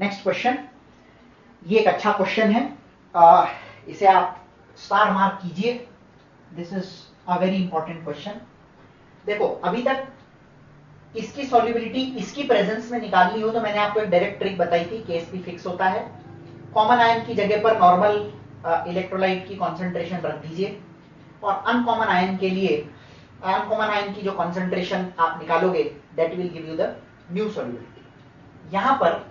Next question, ये एक अच्छा क्वेश्चन है, इसे आप स्टार मार्क कीजिए। This is a very important question. देखो अभी तक इसकी सॉल्युबिलिटी इसकी प्रेजेंस में निकालनी हो तो मैंने आपको एक डायरेक्ट ट्रिक बताई थी, KSP फिक्स होता है, कॉमन आयन की जगह पर नॉर्मल इलेक्ट्रोलाइट की कॉन्सेंट्रेशन रख दीजिए और अनकॉमन आयन के लिए अनकॉमन आयन की जो कॉन्सेंट्रेशन आप निकालोगे that will give you the new solubility. यहां पर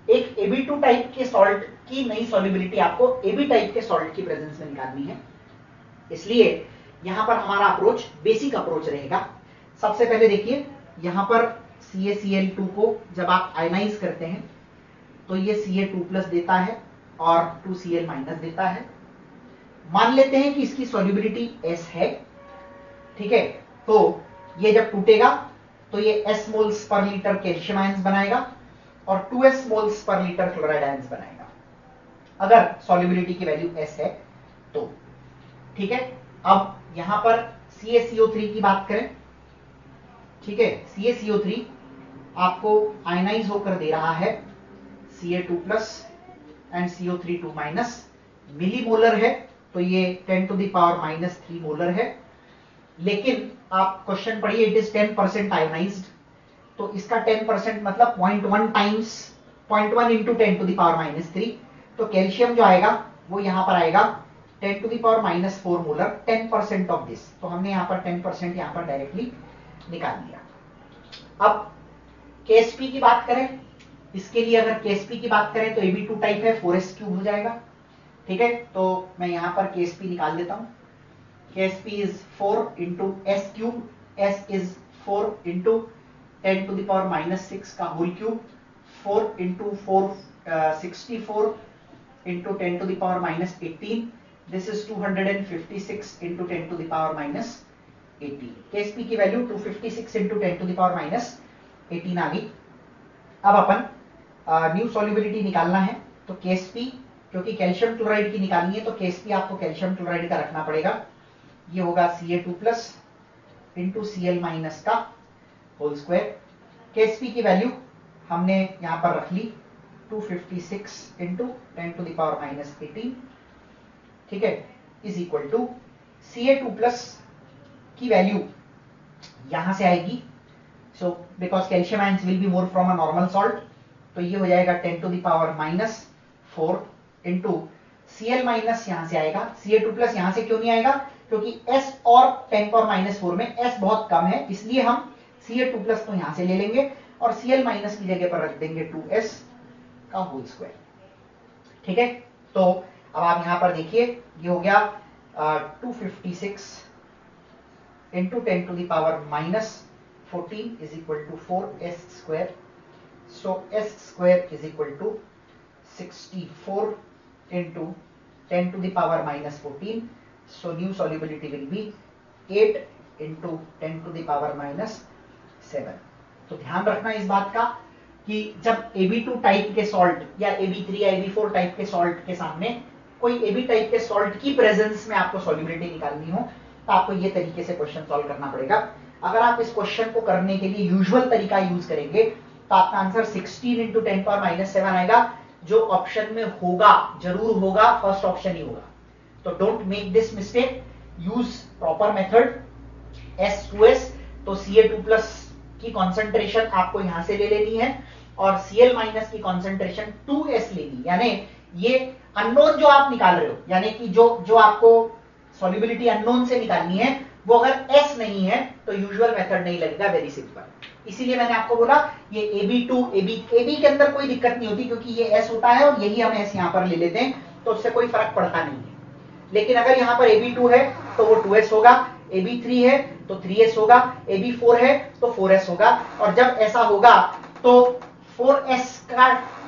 एक Ab2 टाइप के सॉल्ट की नई सॉल्युबिलिटी आपको Ab टाइप के सॉल्ट की प्रेजेंस में निकालनी है। इसलिए यहां पर हमारा अप्रोच बेसिक अप्रोच रहेगा। सबसे पहले देखिए यहां पर CaCl2 को जब आप आयनाइज करते हैं तो ये Ca2+ देता है और 2Cl- देता है। मान लेते हैं कि इसकी सॉल्युबिलिटी S है, ठीक है, तो ये जब टूटेगा तो ये S moles per litre calcium ions बनाएगा और 2S moles per litre chloride ions बनाएगा, अगर सॉल्युबिलिटी की वैल्यू S है तो, ठीक है। अब यहां पर CaCO3 की बात करें, ठीक है, CaCO3 आपको आयनाइज होकर दे रहा है Ca2+ एंड CO3 2- मिलीमोलर है, तो ये 10⁻³ मोलर है। लेकिन आप क्वेश्चन पढ़िए, इट इज 10% आयोनाइज्ड, तो इसका 10% मतलब 0.1 टाइम्स 0.1 इंटू 10⁻⁻3, तो कैल्शियम जो आएगा वो यहां पर आएगा 10⁻⁻4 मोलर, 10% ऑफ दिस, तो हमने यहां पर 10% यहां पर डायरेक्टली निकाल दिया। अब KSP की बात करें, इसके लिए अगर KSP की बात करें तो Ab2 टाइप है, 4s³ हो जाएगा, ठीक है। तो मैं यहां पर KSP निकाल देता हूं। KSP is 4 into S³ S is 4 into 10⁻⁻6 का whole cube, 4 into 4 64 into 10⁻⁻18, this is 256 into 10⁻⁻18। KSP की वैल्यू 256 इंटू 10⁻⁻18 आ गई। अब अपन न्यू सॉल्युबिलिटी निकालना है, तो KSP क्योंकि कैल्शियम क्लोराइड की निकालनी है तो KSP आपको कैल्शियम क्लोराइड का रखना पड़ेगा, ये होगा Ca2+ इंटू Cl- का होल स्क्वायर। KSP की वैल्यू हमने यहां पर रख ली 256 इंटू 10⁻⁻18, ठीक है, इज इक्वल टू Ca2+ की वैल्यू यहां से आएगी, so because calcium ions will be more from a normal salt, तो ये हो जाएगा 10⁻⁻4 इंटू Cl- यहां से आएगा, Ca2+ यहां से क्यों नहीं आएगा, क्योंकि S और 10⁻⁴ में S बहुत कम है, इसलिए हम Ca2+ तो यहां से ले लेंगे और Cl- की जगह पर रख देंगे 2S का होल स्क्वायर, ठीक है। तो अब आप यहां पर देखिए ये हो गया 256 into 10⁻⁻14 is equal to 4S², so S² is equal to 64 into 10⁻⁻14, so new solubility will be 8 into 10⁻⁻7। तो ध्यान रखना इस बात का कि जब Ab2 टाइप के सॉल्ट या Ab3 या Ab4 टाइप के सॉल्ट के सामने कोई Ab टाइप के सॉल्ट की प्रेजेंस में आपको सॉल्युबिलिटी निकालनी हो तो आपको ये तरीके से क्वेश्चन सॉल्व करना पड़ेगा। अगर आप इस क्वेश्चन को करने के लिए यूजुअल तरीका यूज करेंगे तो आपका आंसर 16 इंटू 10⁻⁻7 आएगा, जो ऑप्शन में होगा, जरूर होगा, फर्स्ट ऑप्शन ही होगा। तो don't make this mistake, use proper method. S2S तो Ca2+ की कॉन्सेंट्रेशन आपको यहां से ले लेनी है और Cl- की कॉन्सेंट्रेशन 2S लेनी, यानी ये अननोन जो आप निकाल रहे हो, यानी कि जो आपको सॉल्युबिलिटी अननोन से निकालनी है वो अगर S नहीं है तो यूजुअल मेथड नहीं लगेगा, वेरी सिंपल। इसीलिए मैंने आपको बोला ये Ab2 AB के अंदर कोई दिक्कत नहीं होती क्योंकि ये S होता है और यही हम S यहां पर ले लेते हैं, तो उससे कोई फर्क पड़ता नहीं है। लेकिन अगर यहां पर Ab2 है तो वो 2S होगा, Ab3 है तो 3S होगा, Ab4 है तो 4S होगा, और जब ऐसा होगा तो 4S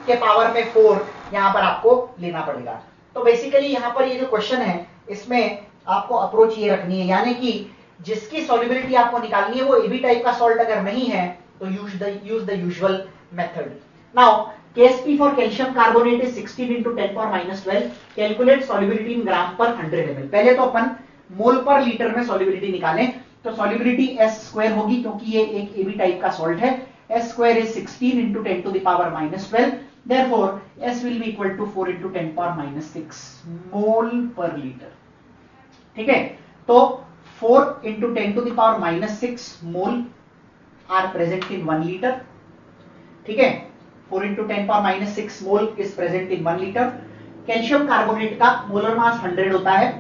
के पावर में 4 यहां पर आपको लेना पड़ेगा। तो बेसिकली यहां पर ये जो क्वेश्चन है इसमें आपको अप्रोच ये रखनी है, यानी कि जिसकी सॉल्युबिलिटी आपको निकालनी है वो AB टाइप का सॉल्ट अगर नहीं है तो use the usual method. Now KSP for calcium carbonate is 16 into 10⁻⁻12. Calculate solubility in gram per 100 ml. पहले तो अपन मोल पर लीटर में सॉल्युबिलिटी निकालें, तो सॉल्युबिलिटी S² होगी क्योंकि ये एक AB टाइप का सॉल्ट है, S square is 16 into 10 to the power minus 12. Therefore, S will be equal to 4 into 10 power minus 6 mole per liter. ठीक है, तो 4 into 10 to the power minus 6 mole are present in 1 liter. ठीक है, 4 into 10 power minus 6 mole is present in 1 liter. Calcium carbonate का molar mass 100 होता है,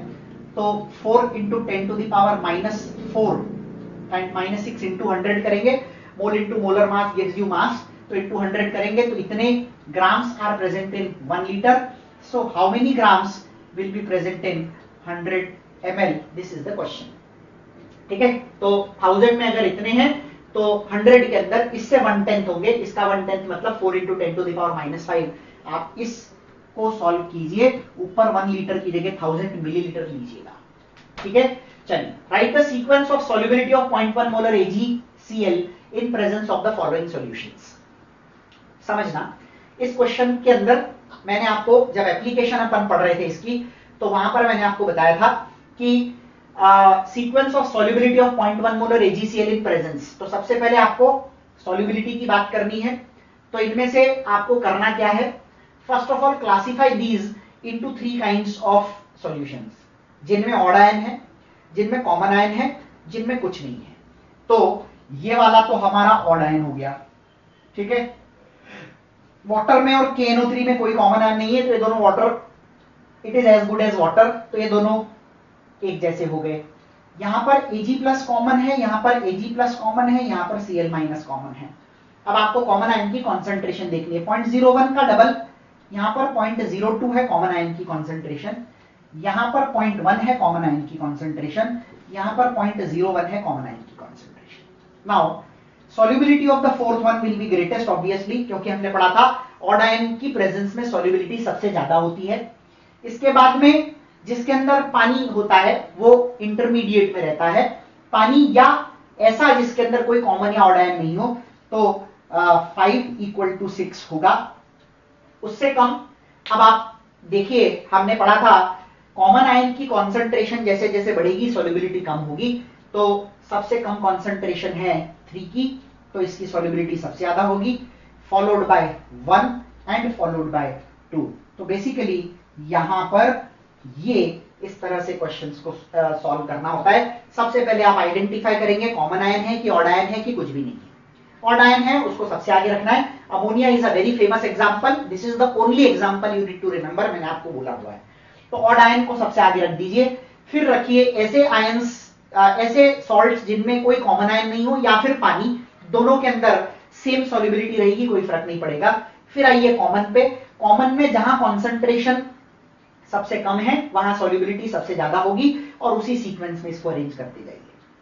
तो 4 into 10 to the power minus 4 and minus 6 into 100 करेंगे. मोल into molar mass gives you mass, तो into 100 करेंगे तो इतने grams are present in 1 liter. So how many grams will be present in 100 ml? This is the question. ठीक है, तो 1000 में अगर इतने हैं तो 100 के अंदर इससे 1/10 होंगे. इसका 1/10 मतलब 4 into 10 to the power minus 5. आप इसको सॉल्व कीजिए, ऊपर 1 लीटर की जगह 1000 मिलीलीटर लीजिएगा. ठीक है, चलिए. Right the sequence of solubility of 0.1 molar AgCl in presence of the following solutions. समझना, इस क्वेश्चन के अंदर मैंने आपको जब एप्लीकेशन अपन पढ़ रहे थे इसकी, तो वहां पर मैंने आपको बताया था कि sequence of solubility of 0.1 molar AgCl in presence. तो सबसे पहले आपको सॉल्युबिलिटी की बात करनी है. तो इनमें से आपको करना क्या है? First of all classify these into 3 kinds of solutions, जिनमें ऑड आयन है, जिनमें कॉमन आयन है, जिनमें कुछ नहीं है. तो ये वाला तो हमारा ऑड आयन हो गया. ठीक है, वाटर में और KNO3 में कोई कॉमन आयन नहीं है, तो ये दोनों water, it is as good as water, तो ये दोनों एक जैसे हो गए. यहां पर Ag प्लस कॉमन है, यहां पर Ag प्लस कॉमन है, यहां पर Cl माइनस कॉमन है. अब आपको कॉमन आयन की कॉन्सेंट्रेशन देखनी है. 0.01 का डबल, यहां पर 0.02 है कॉमन आयन की कॉन्सेंट्रेशन, यहां पर 0.1 है कॉमन आयन की कॉन्सेंट्रेशन, यहां पर 0.01 है कॉमन आयन की concentration. Now solubility of the fourth one will be greatest obviously, क्योंकि हमने पढ़ा था ऑड आयन की प्रेजेंस में solubility सबसे ज्यादा होती है. इसके बाद में जिसके अंदर पानी होता है वो इंटरमीडिएट में रहता है. पानी या ऐसा जिसके अंदर कोई कॉमन या ऑड आयन नहीं हो, तो 5 = 6 होगा, उससे कम. अब आप देखिए, हमने पढ़ा था कॉमन आयन की कॉन्सेंट्रेशन जैसे जैसे बढ़ेगी सॉल्युबिलिटी कम होगी. तो सबसे कम कॉन्सेंट्रेशन है 3 की, तो इसकी सॉल्युबिलिटी सबसे ज्यादा होगी, followed by 1 and followed by 2. तो बेसिकली यहां पर ये इस तरह से क्वेश्चंस को सॉल्व करना होता है. सबसे पहले आप आइडेंटिफाई करेंगे कॉमन आयन है कि ऑड आयन है कि कुछ भी नहीं है. ऑड आयन है उसको सबसे आगे रखना है. Ammonia is a very famous example, this is the only example you need to remember, मैंने आपको बोला हुआ है. तो ऑड आयन को सबसे आगे रख दीजिए. फिर रखिए ऐसे आयंस, ऐसे सॉल्ट्स जिनमें कोई कॉमन आयन नहीं हो, या फिर पानी, दोनों के अंदर सेम सॉल्युबिलिटी रहेगी, कोई फर्क नहीं पड़ेगा. फिर आइए कॉमन पे. कॉमन में जहां कॉन्सेंट्रेशन सबसे कम है वहां सॉल्युबिलिटी सबसे ज्यादा होगी, और उसी सीक्वेंस में इसको अरेंज करते जाइए.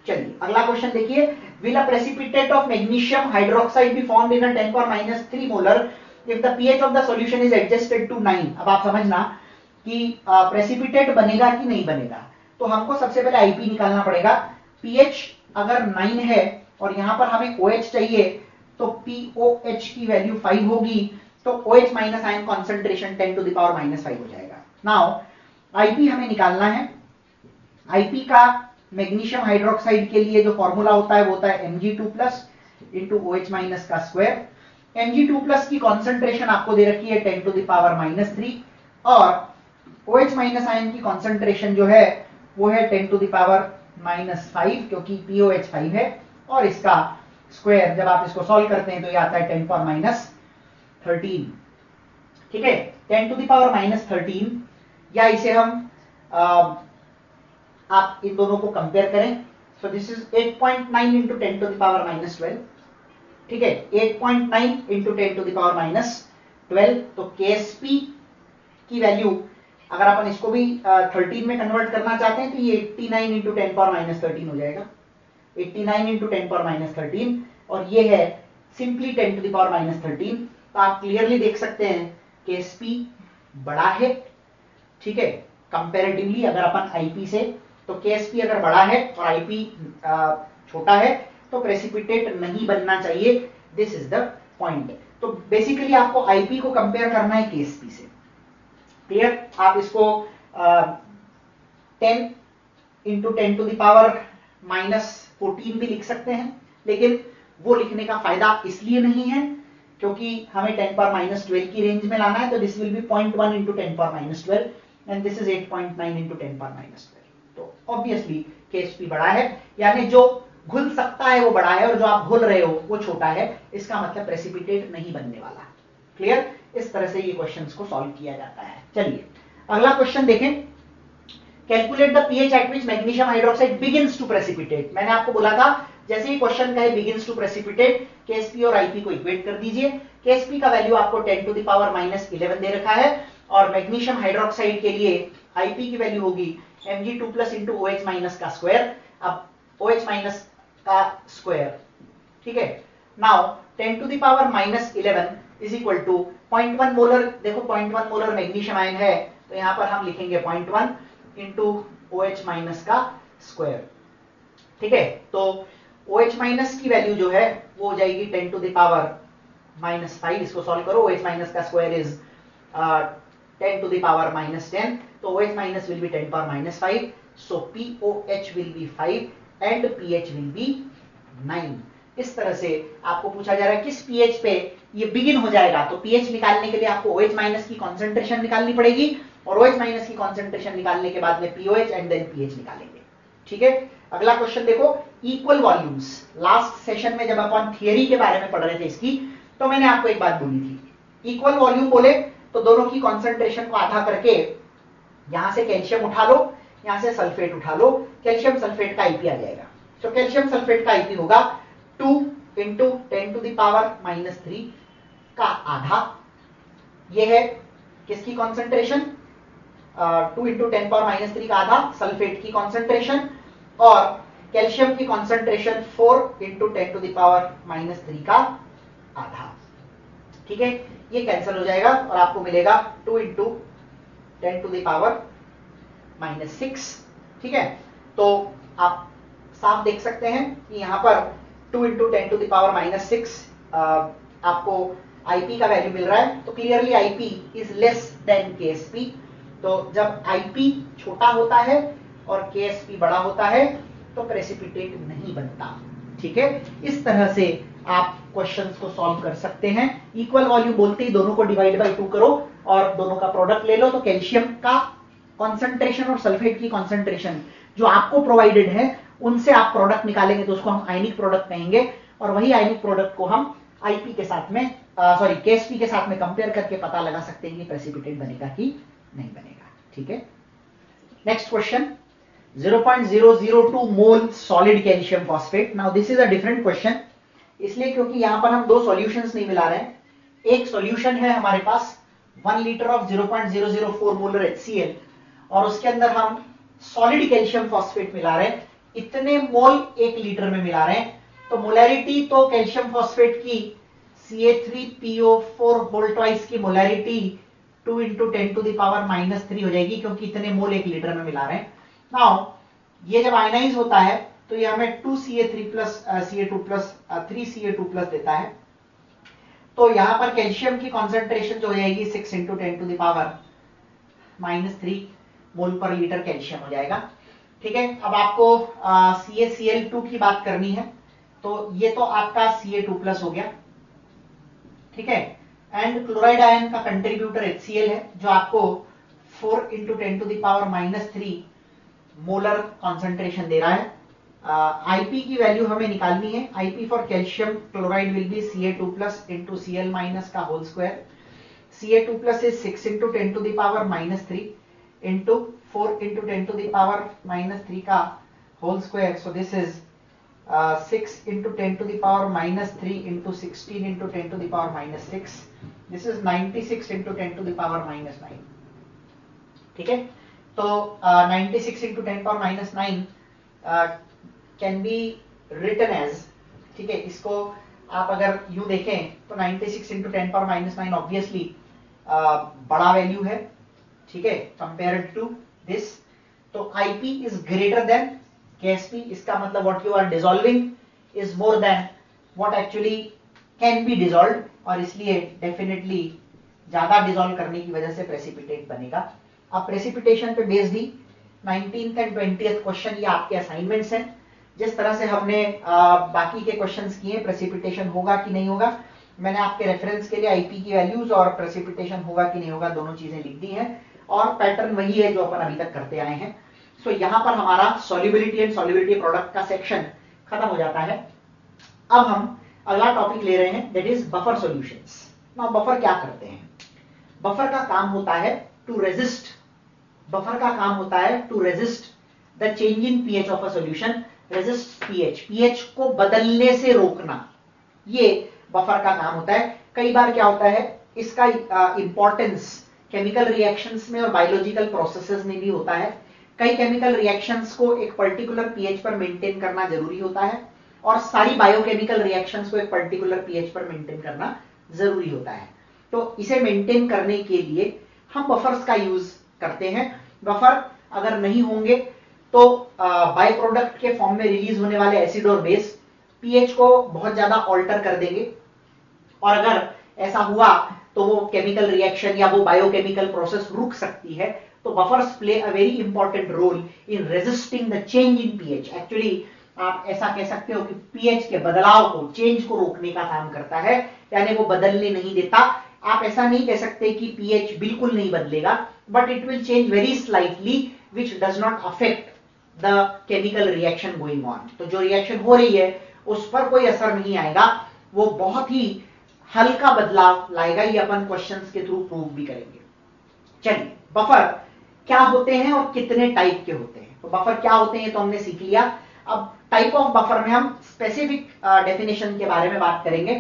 चलिए अगला क्वेश्चन देखिए. Will a precipitate of magnesium hydroxide be formed in a 10⁻³ molar if the pH of the solution is adjusted to 9. अब आप समझना कि प्रेसिपिटेट बनेगा कि नहीं बनेगा. तो हमको सबसे पहले IP निकालना पड़ेगा. pH अगर 9 है और यहां पर हमें OH चाहिए, तो POH की वैल्यू 5 होगी, तो OH माइनस आयन कॉन्सेंट्रेशन 10⁻⁻5 हो जाएगा. नाउ IP हमें निकालना है. IP का मैग्नीशियम हाइड्रोक्साइड के लिए जो फॉर्मूला होता है वो होता है Mg2+ इंटू OH माइनस का स्क्वायर. Mg2+ की कॉन्सेंट्रेशन आपको दे रखी है 10⁻³ और OH माइनस आयन की कॉन्सेंट्रेशन जो है वो है 10⁻⁻5, क्योंकि POH 5 है, और इसका स्क्वायर जब आप इसको सॉल्व करते हैं तो ये आता है 10⁻13. ठीक है, 10⁻13, या इसे हम आप इन दोनों को कंपेयर करें. So this is 8.9 into 10⁻12. ठीक है, 8.9 इंटू 10⁻12. तो KSP की वैल्यू अगर अपन इसको भी 13 में कन्वर्ट करना चाहते हैं तो ये 89 इंटू 10⁻13 हो जाएगा. 89 इंटू 10⁻13, और ये है सिंपली 10⁻13. तो आप क्लियरली देख सकते हैं KSP बड़ा है. ठीक है, कंपैरेटिवली अगर अपन IP से, तो KSP अगर बड़ा है और IP छोटा है तो प्रेसिपिटेट नहीं बनना चाहिए. This is the point. तो बेसिकली आपको IP को कंपेयर करना है KSP से. क्लियर? आप इसको 10 इंटू 10⁻⁻14 भी लिख सकते हैं, लेकिन वो लिखने का फायदा इसलिए नहीं है क्योंकि हमें 10 पावर माइनस 12 की रेंज में लाना है, तो this will be 0.1 into 10 power minus 12 and this is 8.9 into 10 power minus 12। तो ऑब्वियसली केएसपी बड़ा है, यानी जो घुल सकता है वो बड़ा है और जो आप घुल रहे हो वो छोटा है, इसका मतलब प्रेसिपिटेट नहीं बनने वाला। क्लियर? इस तरह से ये क्वेश्चंस को सॉल्व किया जाता है। चलिए अगला क्वेश्चन देखें। Calculate the pH at which magnesium hydroxide begins to precipitate. मैंने आपको बोला था जैसे ही क्वेश्चन का है बिगिंस टू प्रेसिपिटेट, केएसपी और आईपी को इक्वेट कर दीजिए। केएसपी का वैल्यू आपको 10 टू द पावर माइनस 11 दे रखा है और मैग्नीशियम हाइड्रोक्साइड के लिए आईपी की वैल्यू होगी Mg2 plus into OH minus का स्क्वायर। अब OH माइनस का स्क्वायर, ठीक है। Now 10 to the power minus 11 is equal to 0.1 molar. देखो 0.1 मोलर मैग्नीशियम आयन है, तो यहां पर हम लिखेंगे 0.1 इंटू OH माइनस का स्क्वायर, ठीक है। तो OH माइनस की वैल्यू जो है वो हो जाएगी 10 टू द पावर माइनस 5। इसको सॉल्व करो, OH माइनस का square is 10 to the power minus 10, तो OH minus will be 10 power minus 5, so POH will be 5 and pH will be 9। इस तरह से आपको पूछा जा रहा है किस pH पे ये बिगिन हो जाएगा, तो pH निकालने के लिए आपको OH माइनस की कॉन्सेंट्रेशन निकालनी पड़ेगी और OH माइनस की कॉन्सेंट्रेशन निकालने के बाद में POH एंड देन pH निकालेंगे, ठीक है। अगला क्वेश्चन देखो, इक्वल वॉल्यूम्स। लास्ट सेशन में जब अपन थियरी के बारे में पढ़ रहे थे इसकी, तो मैंने आपको एक बात बोली थी, इक्वल वॉल्यूम बोले तो दोनों की कॉन्सेंट्रेशन को आधा करके यहां से कैल्शियम उठा लो, यहां से सल्फेट उठा लो, कैल्शियम सल्फेट का आईपी आ जाएगा। तो कैल्शियम सल्फेट का आईपी होगा 2 into 10 to the power minus 3 का आधा। ये है किसकी कॉन्सेंट्रेशन, 2 इंटू 10 पावर माइनस 3 का आधा सल्फेट की कॉन्सेंट्रेशन, और कैल्शियम की concentration 4 into 10 to the power minus 3 का आधा, ठीक है। ये कैंसिल हो जाएगा और आपको मिलेगा 2 into 10 to the power minus 6, ठीक है। तो आप साफ देख सकते हैं कि यहां पर 2 into 10 to the power minus 6 आपको आईपी का वैल्यू मिल रहा है, तो clearly IP is less than KSP. तो जब आईपी छोटा होता है और केएसपी बड़ा होता है तो प्रेसिपिटेट नहीं बनता, ठीक है। इस तरह से आप क्वेश्चंस को सॉल्व कर सकते हैं। इक्वल वॉल्यूम बोलते ही दोनों को डिवाइड बाय 2 करो और दोनों का प्रोडक्ट ले लो, तो कैल्शियम का कॉन्सेंट्रेशन और सल्फेट की कॉन्सेंट्रेशन जो आपको प्रोवाइडेड है उनसे आप प्रोडक्ट निकालेंगे तो उसको हम आयनिक प्रोडक्ट कहेंगे, और वही आयनिक प्रोडक्ट को हम आईपी के साथ में केएसपी के साथ में कंपेयर करके पता लगा सकते हैं कि प्रेसिपिटेट बनेगा कि नहीं बनेगा, ठीक है। Next question, 0.002 mole solid calcium phosphate. Now this is a different question, इसलिए क्योंकि यहां पर हम दो सॉल्यूशंस नहीं मिला रहे हैं। एक सॉल्यूशन है हमारे पास 1 लीटर ऑफ 0.004 मोलर HCl और उसके अंदर हम सॉलिड कैल्शियम फॉस्फेट मिला रहे हैं, इतने मोल 1 लीटर में मिला रहे हैं। तो मोलैरिटी तो कैल्शियम फॉस्फेट की CA3PO4 होल ट्वाइस की molarity 2 into 10 to the power minus 3 हो जाएगी, क्योंकि इतने मोल 1 लीटर में मिला रहे हैं। नाउ ये जब आयनाइज होता है तो ये हमें 2CA3 plus CA2 plus 3CA2 plus देता है। तो यहां पर कैल्शियम की कॉन्सेंट्रेशन जो हो जाएगी 6 into 10 to the power minus 3 mole per litre calcium हो जाएगा, ठीक है। अब आपको CaCl2 की बात करनी है, तो ये तो आपका CA2 प्लस हो गया, ठीक है। एंड क्लोराइड आयन का कंट्रीब्यूटर HCl है जो आपको 4 into 10 to the power minus 3 molar concentration दे रहा है। आईपी की वैल्यू हमें निकालनी है। IP for calcium chloride will be CA2 plus into Cl minus का whole square. CA2 plus is 6 into 10 to the power minus 3 into 4 into 10 to the power minus 3 का whole square. So this is 6 into 10 to the power minus 3 into 16 into 10 to the power minus 6। This is 96 into 10 to the power minus 9, ठीक है। तो 96 into 10 power minus 9 can be written as, ठीक है। इसको आप अगर यूं देखें तो 96 इंटू 10 पावर माइनस 9 ऑब्वियसली बड़ा वैल्यू है, ठीक है, कंपेयर्ड टू दिस। तो IP is greater then Ksp, इसका मतलब what you are dissolving is more than what actually can be dissolved, और इसलिए डेफिनेटली ज्यादा डिसॉल्व करने की वजह से प्रेसिपिटेट बनेगा। अब प्रेसिपिटेशन पे based he 19th and 20th question ये आपके असाइनमेंट्स हैं। जिस तरह से हमने बाकी के क्वेश्चंस किए, प्रेसिपिटेशन होगा कि नहीं होगा, मैंने आपके रेफरेंस के लिए आईपी की वैल्यूज और प्रेसिपिटेशन होगा कि नहीं होगा दोनों चीजें लिख दी हैं, और पैटर्न वही है जो अपन अभी तक करते आए हैं। सो यहां पर हमारा सॉल्युबिलिटी एंड सॉल्युबिलिटी प्रोडक्ट का सेक्शन खत्म हो जाता है। अब हम अगला टॉपिक ले रहे हैं, that is buffer solutions. Now buffer क्या करते हैं? बफर का काम होता है टू रेजिस्ट, बफर का काम होता है to resist the change in pH of a solution, resist pH, pH को बदलने से रोकना, ये बफर का काम होता है। कई बार क्या होता है, इसका इंपॉर्टेंस केमिकल रिएक्शंस में और बायोलॉजिकल प्रोसेसेस में भी होता है। कई केमिकल रिएक्शंस को एक पर्टिकुलर पीएच पर मेंटेन करना जरूरी होता है, और सारी बायोकेमिकल रिएक्शंस को एक पर्टिकुलर पीएच पर मेंटेन करना जरूरी होता है। तो इसे मेंटेन करने के लिए हम बफर्स का यूज करते हैं। बफर अगर नहीं होंगे तो बाय प्रोडक्ट के फॉर्म में रिलीज होने वाले एसिड और बेस पीएच को बहुत ज्यादा ऑल्टर कर देंगे, और अगर ऐसा हुआ तो वो केमिकल रिएक्शन या वो बायोकेमिकल प्रोसेस रुक सकती है। तो buffers play a very important role in resisting the change in pH. Actually आप ऐसा कह सकते हो कि पीएच के बदलाव को, चेंज को रोकने का काम करता है, यानी वो बदलने नहीं देता। आप ऐसा नहीं कह सकते कि पीएच बिल्कुल नहीं बदलेगा, but it will change very slightly which does not affect the chemical reaction going on. तो जो रिएक्शन हो रही है उस पर कोई असर नहीं आएगा, वो बहुत ही हल्का बदलाव लाएगा। ये अपन क्वेश्चंस के थ्रू प्रूव भी करेंगे। चलिए, बफर क्या होते हैं और कितने टाइप के होते हैं? तो बफर क्या होते हैं तो हमने सीख लिया। अब टाइप ऑफ बफर में हम स्पेसिफिक डेफिनेशन के बारे में बात करेंगे।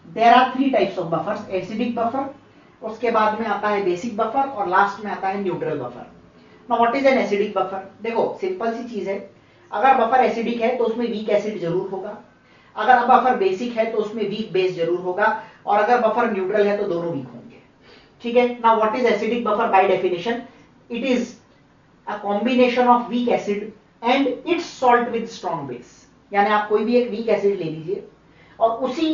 There are 3 types of buffers, acidic buffer, उसके बाद में आता है बेसिक बफर, और लास्ट में आता है neutral buffer. Now what is an acidic buffer? देखो, सिंपल सी चीज है, अगर बफर एसिडिक है तो उसमें वीक एसिड जरूर होगा, अगर बफर बेसिक है तो उसमें वीक बेस जरूर होगा, और अगर बफर न्यूट्रल है तो दोनों वीक होंगे। ठीक है। Now what is acidic buffer by definition? It is a combination of weak acid and its salt with strong base. यानी आप कोई भी एक वीक एसिड ले लीजिए और उसी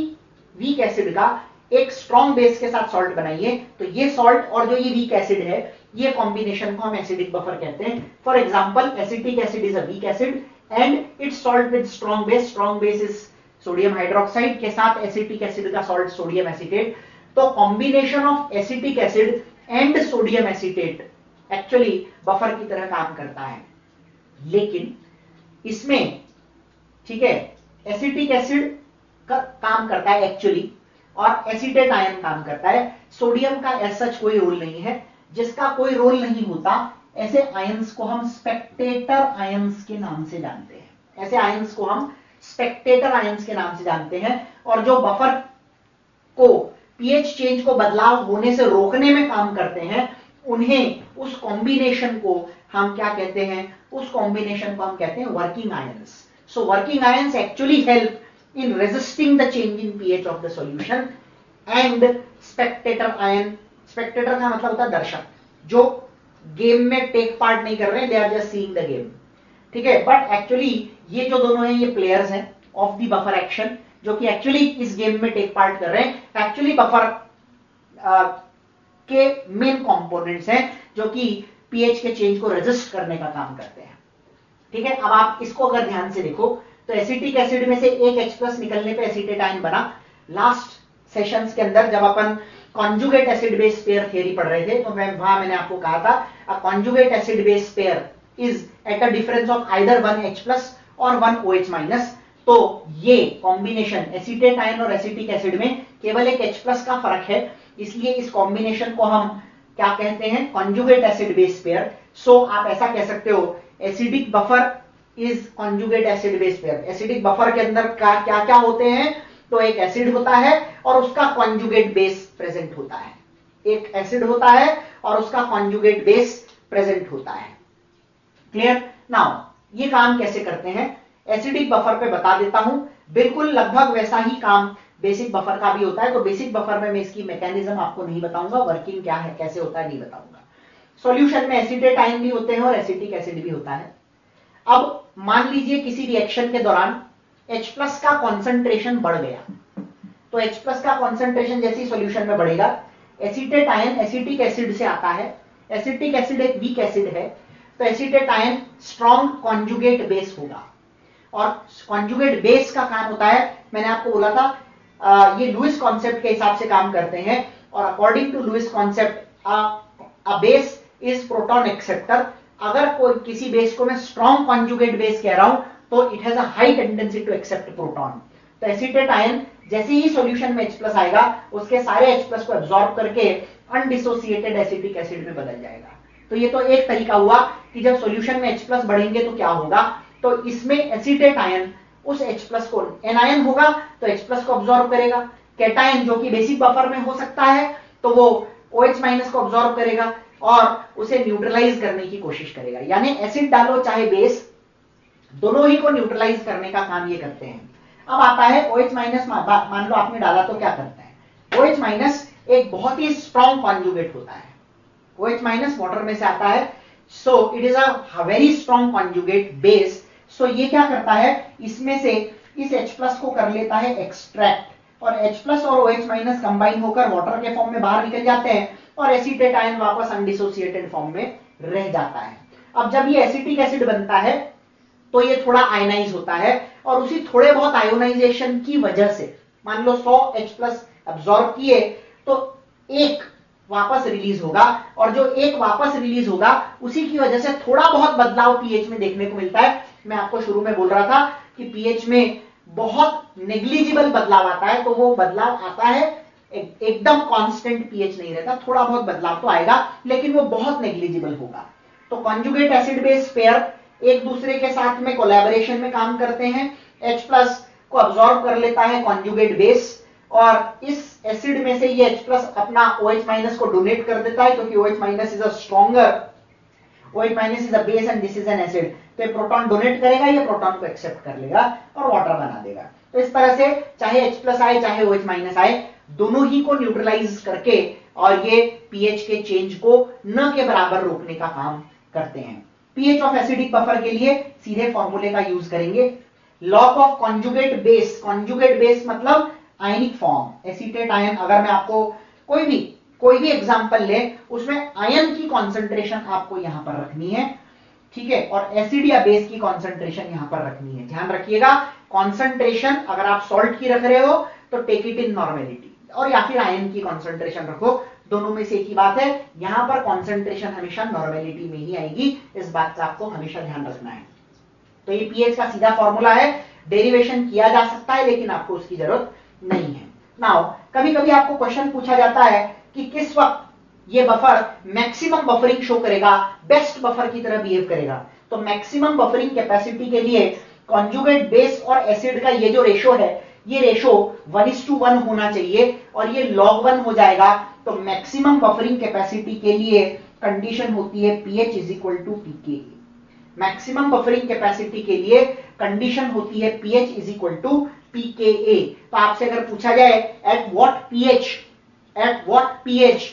वीक एसिड का एक स्ट्रॉन्ग बेस के साथ सॉल्ट बनाइए, तो ये सॉल्ट और जो ये वीक एसिड है, ये कॉम्बिनेशन को हम एसिडिक बफर कहते हैं। For example, acetic acid is a weak acid and its salt with strong base, strong base is sodium hydroxide के साथ एसिटिक एसिड का सॉल्ट सोडियम एसीटेट। तो combination of acetic acid and sodium acetate actually buffer की तरह काम करता है। लेकिन इसमें, ठीक है, एसिटिक एसिड का काम करता है एक्चुअली, और एसीटेट आयन काम करता है। सोडियम का एज सच कोई रोल नहीं है। जिसका कोई रोल नहीं होता, ऐसे आयंस को हम स्पेक्टेटर आयंस के नाम से जानते हैं। ऐसे आयंस को हम स्पेक्टेटर आयंस के नाम से जानते हैं, और जो बफर को पीएच चेंज को बदलाव होने से रोकने में काम करते हैं, उन्हें, उस कॉम्बिनेशन को हम क्या कहते हैं? उस कॉम्बिनेशन को हम कहते हैं working ions. So working ions actually help in resisting the change in pH of the solution, and spectator ion, spectator का मतलब होता है दर्शक, जो गेम में टेक पार्ट नहीं कर रहे हैं, they are just seeing the game। ठीक है, बट एक्चुअली ये जो दोनों हैं, ये प्लेयर्स हैं ऑफ द बफर एक्शन, जो कि एक्चुअली इस गेम में टेक पार्ट कर रहे हैं। एक्चुअली बफर के मेन कंपोनेंट्स हैं जो कि पीएच के चेंज को रेजिस्ट करने का काम करते हैं। ठीक है, अब आप इसको अगर ध्यान से देखो तो एसिटिक एसिड में से एक H+ निकलने पे एसीटेट आयन बना। लास्ट सेशंस के अंदर जब अपन conjugate acid base pair theory पढ़ रहे थे, तो वहां मैंने आपको कहा था a conjugate acid base pair is at a difference of either 1 H+ और 1 OH-। तो ये कॉम्बिनेशन एसीटेट आयन और एसिटिक एसिड में केवल एक H+ का फर्क है, इसलिए इस कॉम्बिनेशन को हम क्या कहते हैं? Conjugate acid base pair. So आप ऐसा कह सकते हो, acidic buffer is conjugate acid base pair. Acidic buffer के अंदर क्या क्या होते हैं? तो एक एसिड होता है और उसका कॉन्जुगेट बेस प्रेजेंट होता है। एक एसिड होता है और उसका कॉन्जुगेट बेस प्रेजेंट होता है। क्लियर? नाउ ये काम कैसे करते हैं एसिडिक बफर पे बता देता हूं। बिल्कुल लगभग वैसा ही काम बेसिक बफर का भी होता है। तो बेसिक बफर में मैं इसकी मैकेनिज्म आपको नहीं बताऊंगा, वर्किंग क्या है, कैसे होता है, नहीं बताऊंगा। सॉल्यूशन में एसिटेट आयन भी होते हैं और एसिटिक एसिड भी होता है। अब मान लीजिए किसी रिएक्शन के दौरान H+ का कॉन्सेंट्रेशन बढ़ गया, तो H+ का कॉन्सेंट्रेशन जैसी सॉल्यूशन में बढ़ेगा, एसीटेट आयन एसिटिक एसिड से आता है। एसिटिक एसिड एक वीक एसिड है, तो acetate ion strong conjugate base होगा। और कॉन्जुगेट बेस का काम होता है, मैंने आपको बोला था ये लुईस कॉन्सेप्ट के हिसाब से काम करते हैं, और according to Lewis concept a base is proton acceptor. अगर कोई किसी बेस को मैं स्ट्रॉन्ग कॉन्जुगेट बेस कह रहा हूं तो it has a high tendency to accept proton. तो एसीटेट आयन जैसे ही सॉल्यूशन में H+ आएगा उसके सारे H+ को एब्जॉर्ब करके अनडिसोसिएटेड एसिटिक एसिड में बदल जाएगा। तो ये तो एक तरीका हुआ कि जब सॉल्यूशन में H+ बढ़ेंगे तो क्या होगा, तो इसमें एसीटेट आयन उस H+ को, एनायन होगा तो H+ को अब्सॉर्ब करेगा, कैटायन जो कि बेसिक बफर में हो सकता है तो वो OH- को अब्सॉर्ब करेगा और उसे न्यूट्रलाइज करने की कोशिश करेगा। यानी एसिड डालो चाहे बेस, दोनों ही को न्यूट्रलाइज करने का काम ये करते हैं। अब आता है OH-, मान लो आपने डाला तो क्या करता है, OH- एक बहुत ही स्ट्रॉन्ग कॉन्जुगेट होता है, OH- वाटर में से आता है, so it is a very strong conjugate base. So ये क्या करता है, इसमें से इस H+ को कर लेता है एक्सट्रैक्ट, और H+ और OH- कंबाइन होकर वाटर के फॉर्म में बाहर निकल जाते हैं और एसीटेट आयन वापस अनडिसोसिएटेड फॉर्म में रह जाता है। अब जब ये एसिटिक एसिड बनता है तो ये थोड़ा आयनाइज होता है, और उसी थोड़े बहुत आयोनाइजेशन की वजह से, मान लो 100 H+ अब्सॉर्ब किए तो एक वापस रिलीज होगा, और जो एक वापस रिलीज होगा उसी की वजह से थोड़ा बहुत बदलाव पीएच में देखने को मिलता है। मैं आपको शुरू में बोल रहा था कि पीएच में बहुत नेग्लिजिबल बदलाव आता है, तो वो बदलाव आता है, एकदम कांस्टेंट पीएच नहीं रहता, थोड़ा बहुत बदलाव तो आएगा लेकिन वो बहुत नेग्लिजिबल होगा। तो कॉन्जुगेट एसिड बेस पेयर एक दूसरे के साथ में कोलैबोरेशन में काम करते हैं, H+ को अब्सॉर्ब कर लेता है कॉन्जुगेट बेस, और इस एसिड में से ये H+ अपना OH- को डोनेट कर देता है, क्योंकि OH- is a stronger, OH- is a base and this is an acid, तो ये प्रोटॉन डोनेट करेगा, ये प्रोटॉन को एक्सेप्ट कर लेगा और वाटर बना देगा। तो इस तरह से चाहे H+ आए चाहे OH- आए, दोनों ही को न्यूट्रलाइज करके और ये पीएच के चेंज को न के बराबर रोकने का काम करते हैं। पीएच ऑफ एसिडिक बफर के लिए सीधे फॉर्मूले का यूज करेंगे, log of conjugate base. Conjugate base मतलब आयनिक फॉर्म, एसीटेट आयन, अगर मैं आपको कोई भी एग्जांपल ले उसमें आयन की कॉन्सेंट्रेशन आपको यहां पर रखनी है, ठीक है, और एसिड या बेस की कॉन्सेंट्रेशन यहां पर रखनी है। ध्यान रखिएगा, कॉन्सेंट्रेशन अगर आप सॉल्ट की रख रहे हो तो टेक इट इन नॉर्मेलिटी, और या फिर आयन की कॉन्सेंट्रेशन रखो, दोनों में से एक ही बात है। यहां पर कॉन्सेंट्रेशन हमेशा नॉर्मेलिटी में ही आएगी, इस बात का आपको हमेशा ध्यान रखना है। तो ये पीएच का सीधा फॉर्मूला है, डेरिवेशन किया जा सकता है लेकिन आपको उसकी जरूरत नहीं है। नाउ कभी कभी आपको क्वेश्चन पूछा जाता है कि किस वक्त ये बफर मैक्सिमम बफरिंग शो करेगा, बेस्ट बफर की तरह बिहेव करेगा। तो मैक्सिमम बफरिंग कैपेसिटी के लिए कॉन्जुगेट बेस और एसिड का ये जो रेशो है, ये रेशो 1:1 होना चाहिए, और ये log 1 हो जाएगा। तो मैक्सिमम बफरिंग कैपेसिटी के लिए कंडीशन होती है pH is equal to pKa। Maximum buffering capacity के लिए कंडीशन होती है pH is equal to pKa। तो आपसे अगर पूछा जाए at what pH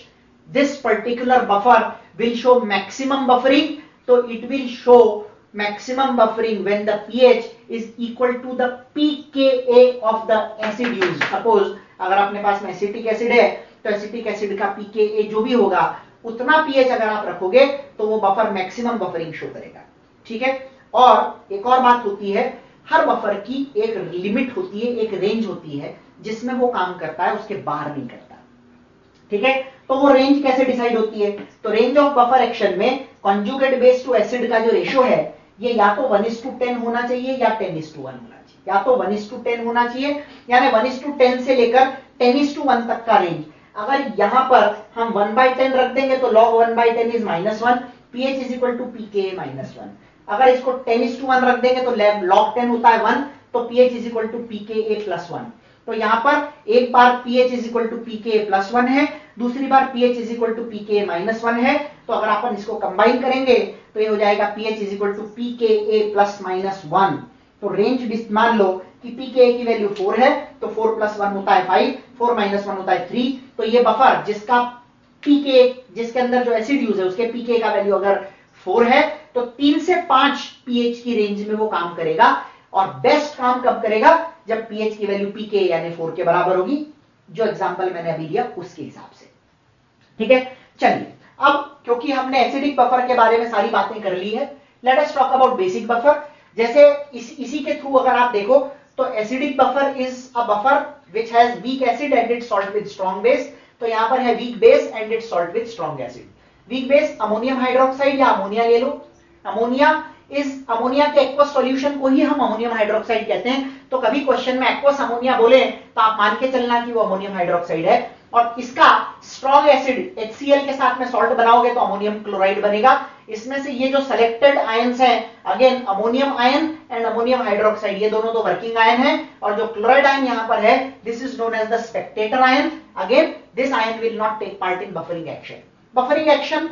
this particular buffer will show maximum buffering, so it will show maximum buffering when the pH is equal to the pKa of the acid used. Suppose अगर अपने पास में acetic acid है तो acetic acid का pKa जो भी होगा उतना pH अगर आप रखोगे तो वो बफर मैक्सिमम बफरिंग शो करेगा, ठीक है। और एक और बात होती है, हर बफर की एक लिमिट होती है, एक रेंज होती है जिसमें वो काम करता है, उसके बाहर नहीं करता, ठीक है। तो वो रेंज कैसे डिसाइड होती है, तो रेंज ऑफ बफर एक्शन में कॉन्जुगेट बेस टू एसिड का जो रेशियो है ये या तो 1:10 होना चाहिए या 10:1 होना चाहिए, या तो 1:10 होना चाहिए, यानी 1:10 से लेकर 10:1 तक का रेंज। अगर यहां पर हम 1/10 रख देंगे तो log 1/10 is -1, pH is equal to pKa -1। अगर इसको 10:1 रख देंगे तो log 10 होता है 1, तो pH is equal to pKa +1। तो यहां पर एक बार pH is equal to pKa +1 है, दूसरी बार pH is equal to pKa -1 है। तो अगर अपन इसको कंबाइन करेंगे तो ये हो जाएगा pH is equal to pKa +-1। तो रेंज मान लो कि pKa की वैल्यू 4 है, तो 4 + 1 होता है 5, 4 - 1 होता है 3। तो ये बफर जिसका pKa, जिसके अंदर जो एसिड यूज है उसके pKa का वैल्यू अगर 4 है तो 3 से 5 pH की रेंज में वो काम करेगा। और बेस्ट काम कब करेगा, जब pH की वैल्यू pKa यानी 4 के बराबर होगी, जो एग्जांपल मैंने अभी लिया उसके हिसाब से, ठीक है। चलिए अब क्योंकि हमने एसिडिक बफर के बारे में सारी बातें कर ली है, let us talk about basic buffer. जैसे इसी के थ्रू अगर आप देखो तो acidic buffer is a buffer which has week acid and it salt with strong base. तो यहां पर है week base and it salt with strong acid. Weak base ammonium hydroxide या अमोनिया ले लो। अमोनिया के एक्वस सॉल्यूशन को ही हम ammonium hydroxide कहते हैं। तो कभी क्वेश्चन में एक्वस अमोनिया बोले तो आप मान के चलना कि वो अमोनियम हाइड्रोक्साइड है। और इसका स्ट्रॉन्ग एसिड HCl के साथ में सॉल्ट बनाओगे तो अमोनियम क्लोराइड बनेगा। इसमें से ये जो सेलेक्टेड आयंस हैं, again ammonium ion and ammonium hydroxide, ये दोनों तो वर्किंग आयन है। और जो क्लोराइड आयन यहां पर है, this is known as the spectator ion. Again this ion will not take part in buffering action. Buffering action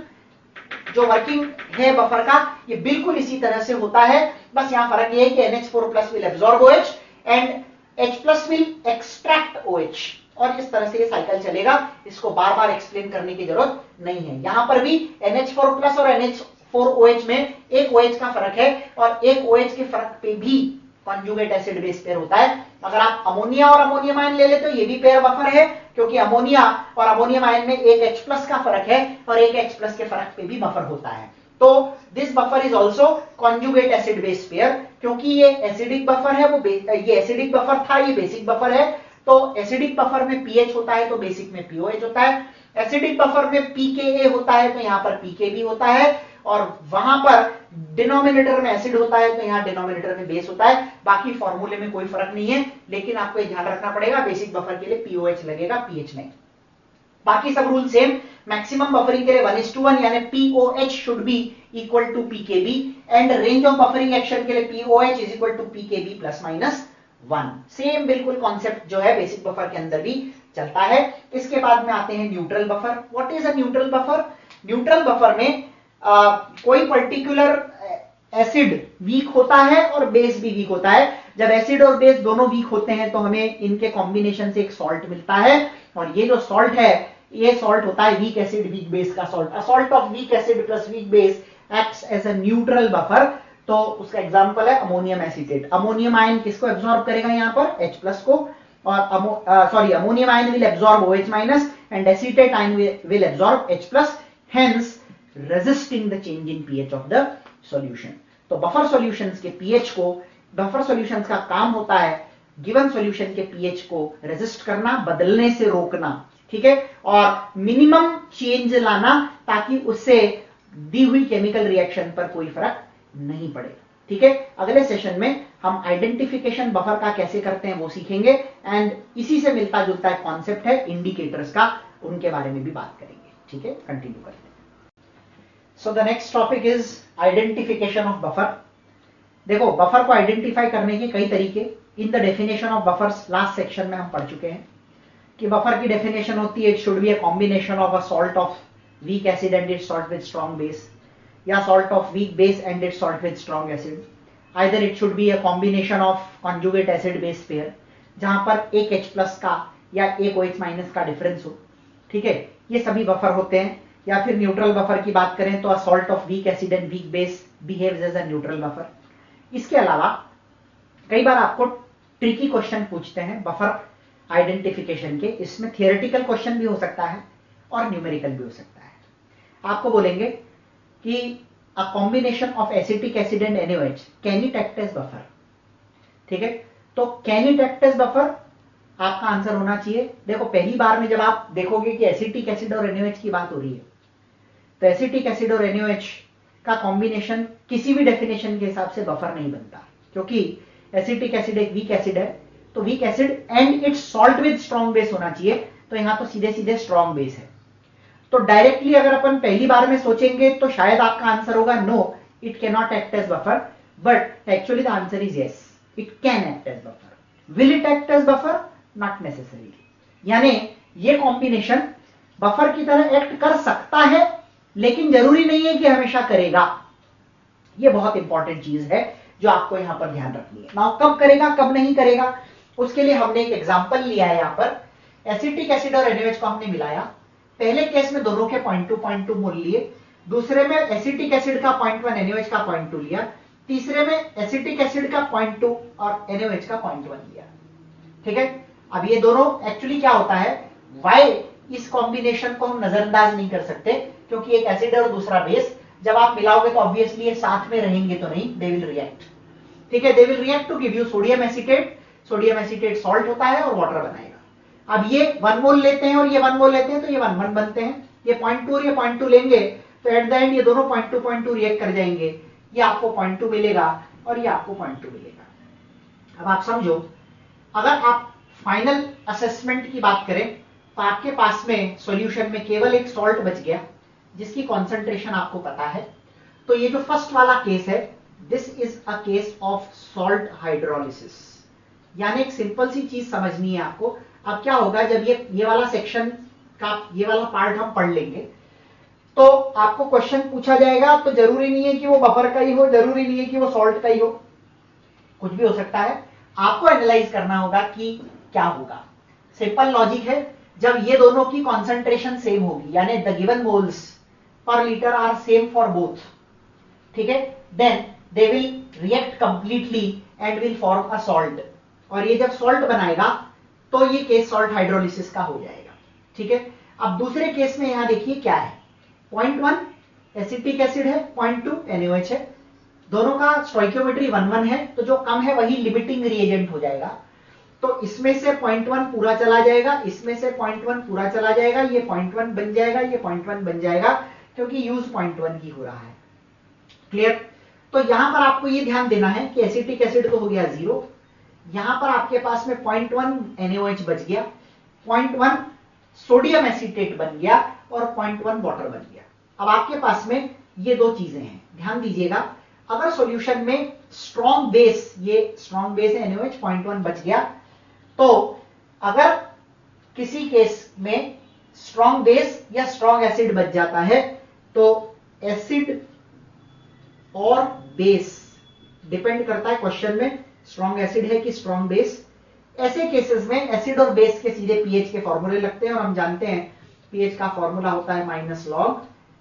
जो वर्किंग है बफर का, ये बिल्कुल इसी तरह से होता है। बस यहां फर्क ये है कि NH4+ will absorb OH and H+ will extract OH। और इस तरह से ये साइकिल चलेगा। इसको बार बार एक्सप्लेन करने की जरूरत नहीं है। यहां पर भी NH4+ और NH4OH में एक OH का फर्क है और एक OH के फर्क पे भी कॉन्जुगेट एसिड बेस पेयर होता है। अगर आप अमोनिया और अमोनियम आयन ले ले तो ये भी पेयर बफर है, क्योंकि अमोनिया और अमोनियम आयन में एक H+ का फर्क है और एक H+ के फर्क पे भी बफर होता है। तो this buffer is also conjugate acid base pair. क्योंकि ये एसिडिक बफर है, ये एसिडिक बफर था, ये बेसिक बफर है। तो एसिडिक बफर में pH होता है तो बेसिक में POH होता है। एसिडिक बफर में pKa होता है तो यहां पर pKb होता है। और वहां पर डिनोमिनेटर में एसिड होता है तो यहां डिनोमिनेटर में बेस होता है। बाकी फॉर्मूले में कोई फर्क नहीं है, लेकिन आपको ध्यान रखना पड़ेगा बेसिक बफर के लिए POH लगेगा, pH नहीं। बाकी सब रूल सेम। मैक्सिमम बफरिंग के लिए 1:1 यानी POH should be equal to PKB and range of buffering action के लिए POH is equal to PKB +-1। Same बिल्कुल कॉन्सेप्ट जो है बेसिक बफर के अंदर भी चलता है। इसके बाद में आते हैं neutral buffer. What is a neutral buffer? Neutral buffer में कोई पर्टिकुलर एसिड वीक होता है और बेस भी वीक होता है। जब एसिड और बेस दोनों वीक होते हैं तो हमें इनके कॉम्बिनेशन से एक सॉल्ट मिलता है। और ये जो सॉल्ट है, ये सॉल्ट होता है वीक एसिड वीक बेस का salt. A salt of weak acid plus weak base acts as a neutral buffer. तो उसका एग्जांपल है अमोनियम एसीटेट। अमोनियम आयन किसको एब्जॉर्ब करेगा? यहां पर H+ को। और ammonium ion will absorb OH- and acetate ion will absorb H+, hence resisting the change in pH of the solution. तो बफर सॉल्यूशंस के pH को, बफर सॉल्यूशंस का काम होता है गिवन सॉल्यूशन के pH को रेजिस्ट करना, बदलने से रोकना, ठीक है, और मिनिमम चेंज लाना ताकि उससे दी हुई केमिकल रिएक्शन पर कोई फर्क नहीं पड़े। ठीक है, अगले सेशन में हम आइडेंटिफिकेशन बफर का कैसे करते हैं वो सीखेंगे एंड इसी से मिलता जुलता एक कॉन्सेप्ट है इंडिकेटर्स का, उनके बारे में भी बात करेंगे। ठीक है, कंटिन्यू करते हैं। So the next topic is identification of buffer. देखो, बफर को आइडेंटिफाई करने के कई तरीके in the definition of buffers last section में हम पढ़ चुके हैं कि बफर की डेफिनेशन होती है it should be a combination of a salt of weak acid and its salt with strong base, या salt of weak base and its salt with strong acid. Either it should be a combination of conjugate acid base pair जहां पर एक H+ का या एक OH- का difference हो। ठीक है, ये सभी बफर होते हैं। या फिर न्यूट्रल बफर की बात करें तो salt of weak acid and weak base behaves as a neutral buffer. इसके अलावा कई बार आपको ट्रिकी क्वेश्चन पूछते हैं बफर आइडेंटिफिकेशन के। इसमें थियोरेटिकल क्वेश्चन भी हो सकता है और न्यूमेरिकल भी हो सकता है। आपको बोलेंगे कि a combination of acetic acid and NaOH can it act as buffer? ठीक है, तो can it act as buffer आपका आंसर होना चाहिए। देखो, पहली बार में जब आप देखोगे कि एसिटिक एसिड और NaOH की बात हो रही है तो एसिटिक एसिड और NaOH का कॉम्बिनेशन किसी भी डेफिनेशन के हिसाब से बफर नहीं बनता, क्योंकि एसिटिक एसिड एक वीक एसिड है, तो week acid and its salt with strong base होना चाहिए। तो यहां तो सीधे सीधे स्ट्रॉन्ग बेस है। तो डायरेक्टली अगर अपन पहली बार में सोचेंगे तो शायद आपका आंसर होगा no, it can not act as buffer, but actually the answer is yes, it can act as buffer. Will it act as buffer? Not necessarily. यानी ये कॉम्बिनेशन बफर की तरह एक्ट कर सकता है, लेकिन जरूरी नहीं है कि हमेशा करेगा। ये बहुत इंपॉर्टेंट चीज है जो आपको यहां पर ध्यान रखनी है। नाउ कब करेगा कब नहीं करेगा, उसके लिए हमने एक एग्जांपल लिया है। यहां पर एसिटिक एसिड और NaOH को हमने मिलाया। पहले केस में दोनों के 0.2 मोल लिए, दूसरे में एसिटिक एसिड का 0.1 NaOH का 0.2 लिया, तीसरे में एसिटिक एसिड का 0.2 और NaOH का 0.1 लिया। ठीक है, अब ये दोनों एक्चुअली क्या होता है, वाई इस कॉम्बिनेशन को हम नजरअंदाज नहीं कर सकते, क्योंकि एक एसिड और दूसरा बेस जब आप मिलाओगे तो ऑब्वियसली ये साथ में रहेंगे तो नहीं, दे विल रिएक्ट। ठीक है, they will react to give you sodium acetate. Sodium acetate salt होता है और वाटर बनाएगा। अब ये 1 मोल लेते हैं और ये 1 मोल लेते हैं तो ये 1 बनते हैं। ये 0.2 और ये 0.2 लेंगे तो एट द एंड ये दोनों 0.2 रिएक्ट कर जाएंगे। ये आपको 0.2 मिलेगा और ये आपको 0.2 मिलेगा। अब आप समझो, अगर आप फाइनल असेसमेंट की बात करें तो आपके पास में सॉल्यूशन में केवल एक सॉल्ट बच गया जिसकी कॉन्सेंट्रेशन आपको पता है। तो ये जो फर्स्ट वाला केस है, this is a case of salt hydrolysis. यानी एक सिंपल सी चीज समझनी है आपको। अब क्या होगा, जब ये वाला सेक्शन का ये वाला पार्ट हम पढ़ लेंगे तो आपको क्वेश्चन पूछा जाएगा, तो जरूरी नहीं है कि वो बफर का ही हो, जरूरी नहीं है कि वो सॉल्ट का ही हो, कुछ भी हो सकता है। आपको एनालाइज करना होगा कि क्या होगा। सिंपल लॉजिक है, जब ये दोनों की कॉन्सेंट्रेशन सेम होगी, यानी the given moles per litre are same for both, ठीक है, then they will react completely and will form a salt. और ये जब सॉल्ट बनाएगा तो ये केस सॉल्ट हाइड्रोलिसिस का हो जाएगा, ठीक है। अब दूसरे केस में यहां देखिए क्या है, 0.1 एसिटिक एसिड है, 0.2 NaOH है। दोनों का स्टोइकियोमेट्री 1:1 है, तो जो कम है वही लिमिटिंग रिएजेंट हो जाएगा। तो इसमें से 0.1 पूरा चला जाएगा, इसमें से 0.1 पूरा चला जाएगा, ये 0.1 बन जाएगा, ये 0.1 बन जाएगा, क्योंकि यूज 0.1 की हो रहा है। क्लियर? तो यहां पर आपको ये ध्यान देना है कि एसिटिक एसिड तो हो गया 0, यहां पर आपके पास में 0.1 NaOH बच गया, 0.1 सोडियम एसीटेट बन गया और 0.1 वाटर बन गया। अब आपके पास में ये दो चीजें हैं, ध्यान दीजिएगा। अगर सॉल्यूशन में स्ट्रॉन्ग बेस, ये स्ट्रॉन्ग बेस है NaOH, 0.1 बच गया, तो अगर किसी केस में स्ट्रॉन्ग बेस या स्ट्रॉन्ग एसिड बच जाता है तो एसिड और बेस डिपेंड करता है क्वेश्चन में स्ट्रॉन्ग एसिड है कि स्ट्रॉन्ग बेस। ऐसे केसेस में एसिड और बेस के सीधे पीएच के फॉर्मूले लगते हैं और हम जानते हैं पीएच का फॉर्मूला होता है -log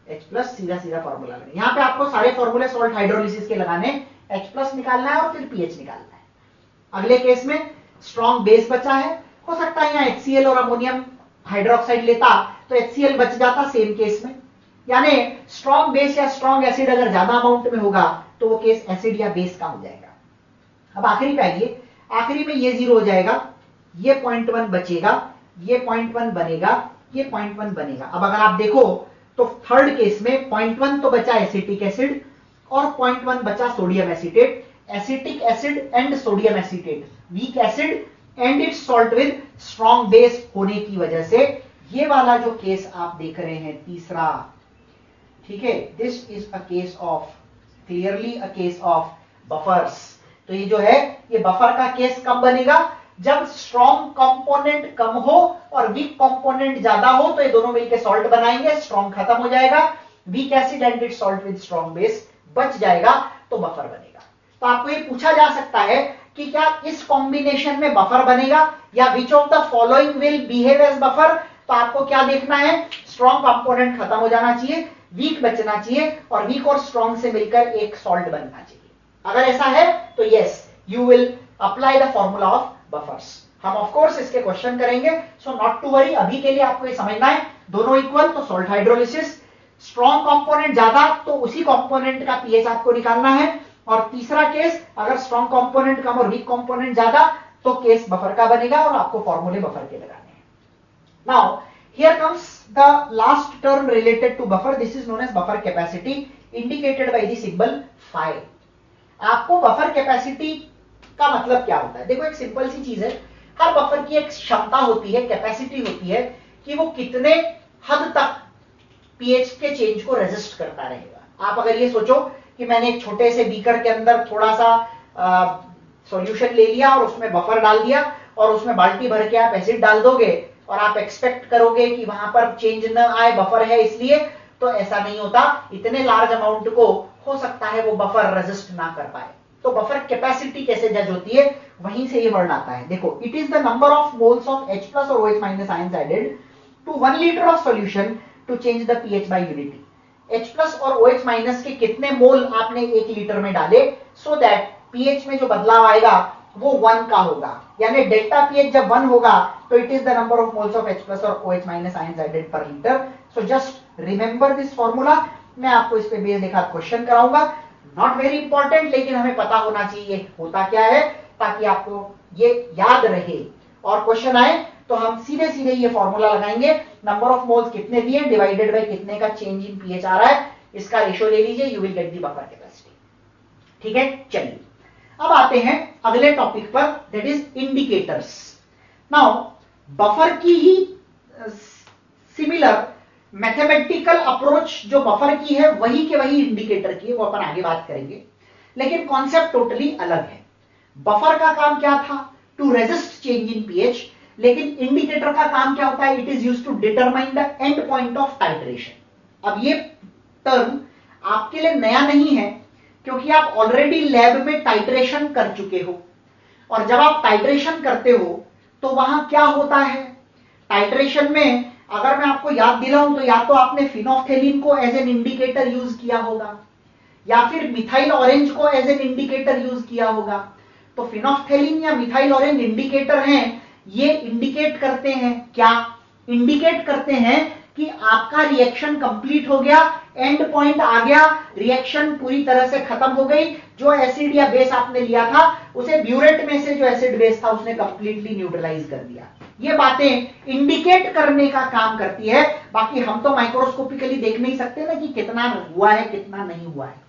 H+, सीधा सीधा फॉर्मूला लगे। यहां पे आपको सारे फॉर्मूले सॉल्ट हाइड्रोलिसिस के लगाने, H+ निकालना है और फिर पीएच निकालना है। अगले केस में स्ट्रॉन्ग बेस बचा है, हो सकता है यहाँ HCl और अमोनियम हाइड्रोक्साइड लेता तो HCl बच जाता सेम केस में। यानी स्ट्रॉन्ग बेस या स्ट्रॉन्ग एसिड अगर ज्यादा अमाउंट में होगा तो वो केस एसिड या बेस का हो जाएगा। अब आखिरी पे आइए, आखिरी में ये 0 हो जाएगा, ये 0.1 बचेगा, ये 0.1 बनेगा, ये 0.1 बनेगा। अब अगर आप देखो तो थर्ड केस में 0.1 तो बचा एसिटिक एसिड और 0.1 बचा sodium acetate. Acetic acid and sodium acetate, week acid and its salt with strong base होने की वजह से ये वाला जो केस आप देख रहे हैं तीसरा, ठीक है, this is a case of, clearly a case of buffers. तो ये जो है ये बफर का केस कब बनेगा, जब स्ट्रॉन्ग कंपोनेंट कम हो और वीक कंपोनेंट ज्यादा हो, तो ये दोनों मिलकर सॉल्ट बनाएंगे, स्ट्रॉन्ग खत्म हो जाएगा, week acid and its salt with strong base बच जाएगा, तो बफर बनेगा। तो आपको ये पूछा जा सकता है कि क्या इस कॉम्बिनेशन में बफर बनेगा या which of the following will behave as buffer. तो आपको क्या देखना है, स्ट्रॉन्ग कंपोनेंट खत्म हो जाना चाहिए, वीक बचना चाहिए और वीक और स्ट्रॉन्ग से मिलकर एक सॉल्ट बनना चाहिए। अगर ऐसा है तो yes, you will apply the formula of buffers. हम ऑफ कोर्स इसके क्वेश्चन करेंगे, सो नॉट टू वरी। अभी के लिए आपको ये समझना है दोनों इक्वल तो सॉल्ट हाइड्रोलिसिस, स्ट्रॉन्ग कंपोनेंट ज्यादा तो उसी कंपोनेंट का पीएच आपको निकालना है। और तीसरा केस, अगर स्ट्रॉन्ग कंपोनेंट कम और वीक कंपोनेंट ज्यादा तो केस बफर का बनेगा और आपको फॉर्मूले बफर के लगाने हैं। Now here comes the last term related to buffer. This is known as buffer capacity, indicated by the symbol phi. आपको बफर कैपेसिटी का मतलब क्या होता है, देखो एक सिंपल सी चीज है, हर बफर की एक क्षमता होती है, कैपेसिटी होती है कि वो कितने हद तक पीएच के चेंज को रेजिस्ट करता रहेगा। आप अगर ये सोचो कि मैंने एक छोटे से बीकर के अंदर थोड़ा सा सॉल्यूशन ले लिया और उसमें बफर डाल दिया और उसमें बाल्टी भर के आप एसिड डाल दोगे और आप एक्सपेक्ट करोगे कि वहां पर चेंज न आए, बफर है इसलिए, तो ऐसा नहीं होता। इतने लार्ज अमाउंट को हो सकता है वो बफर रेजिस्ट ना कर पाए। तो बफर कैपेसिटी कैसे जज होती है, वहीं से ये वर्ड आता है। देखो, it is the number of moles of H+ और OH- ions added to 1 litre of solution to change the pH by unity. H+ और OH- के कितने मोल आपने 1 लीटर में डाले, सो दैट पीएच में जो बदलाव आएगा वो 1 का होगा। यानी डेल्टा पीएच जब 1 होगा तो it is the number of moles of H+ और OH- आयंस एडेड पर litre. So just remember this formula. मैं आपको इस पे बेस देखा क्वेश्चन कराऊंगा। नॉट वेरी इंपॉर्टेंट, लेकिन हमें पता होना चाहिए होता क्या है, ताकि आपको ये याद रहे और क्वेश्चन आए तो हम सीधे सीधे ये फॉर्मूला लगाएंगे, नंबर ऑफ मोल्स कितने दिए डिवाइडेड बाय कितने का चेंज इन पीएच आ रहा है, इसका रेशियो ले लीजिए, you will get the buffer capacity. ठीक है, चलिए अब आते हैं अगले टॉपिक पर, that is indicators. Now buffer की ही सिमिलर मैथमेटिकल अप्रोच जो बफर की है वही के वही इंडिकेटर की है, वो अपन आगे बात करेंगे, लेकिन कॉन्सेप्ट टोटली अलग है। बफर का काम क्या था, to resist change in pH, लेकिन इंडिकेटर का काम क्या होता है, it is used to determine the end point of titration. अब ये टर्म आपके लिए नया नहीं है, क्योंकि आप ऑलरेडी लैब में टाइट्रेशन कर चुके हो, और जब आप टाइट्रेशन करते हो तो वहां क्या होता है, टाइट्रेशन में अगर मैं आपको याद दिलाऊं तो या तो आपने फिनोफ्थेलिन को एज एन इंडिकेटर यूज किया होगा, या फिर मिथाइल ऑरेंज को एज एन इंडिकेटर यूज किया होगा। तो फिनोफ्थेलिन या मिथाइल ऑरेंज इंडिकेटर हैं, ये इंडिकेट करते हैं क्या, इंडिकेट करते हैं कि आपका रिएक्शन कंप्लीट हो गया, एंड पॉइंट आ गया, रिएक्शन पूरी तरह से खत्म हो गई, जो एसिड या बेस आपने लिया था उसे ब्यूरेट में से जो एसिड बेस था उसने कंप्लीटली न्यूट्रलाइज कर दिया। ये बातें इंडिकेट करने का काम करती है, बाकी हम तो माइक्रोस्कोपिकली देख नहीं सकते ना कि कितना हुआ है कितना नहीं हुआ है।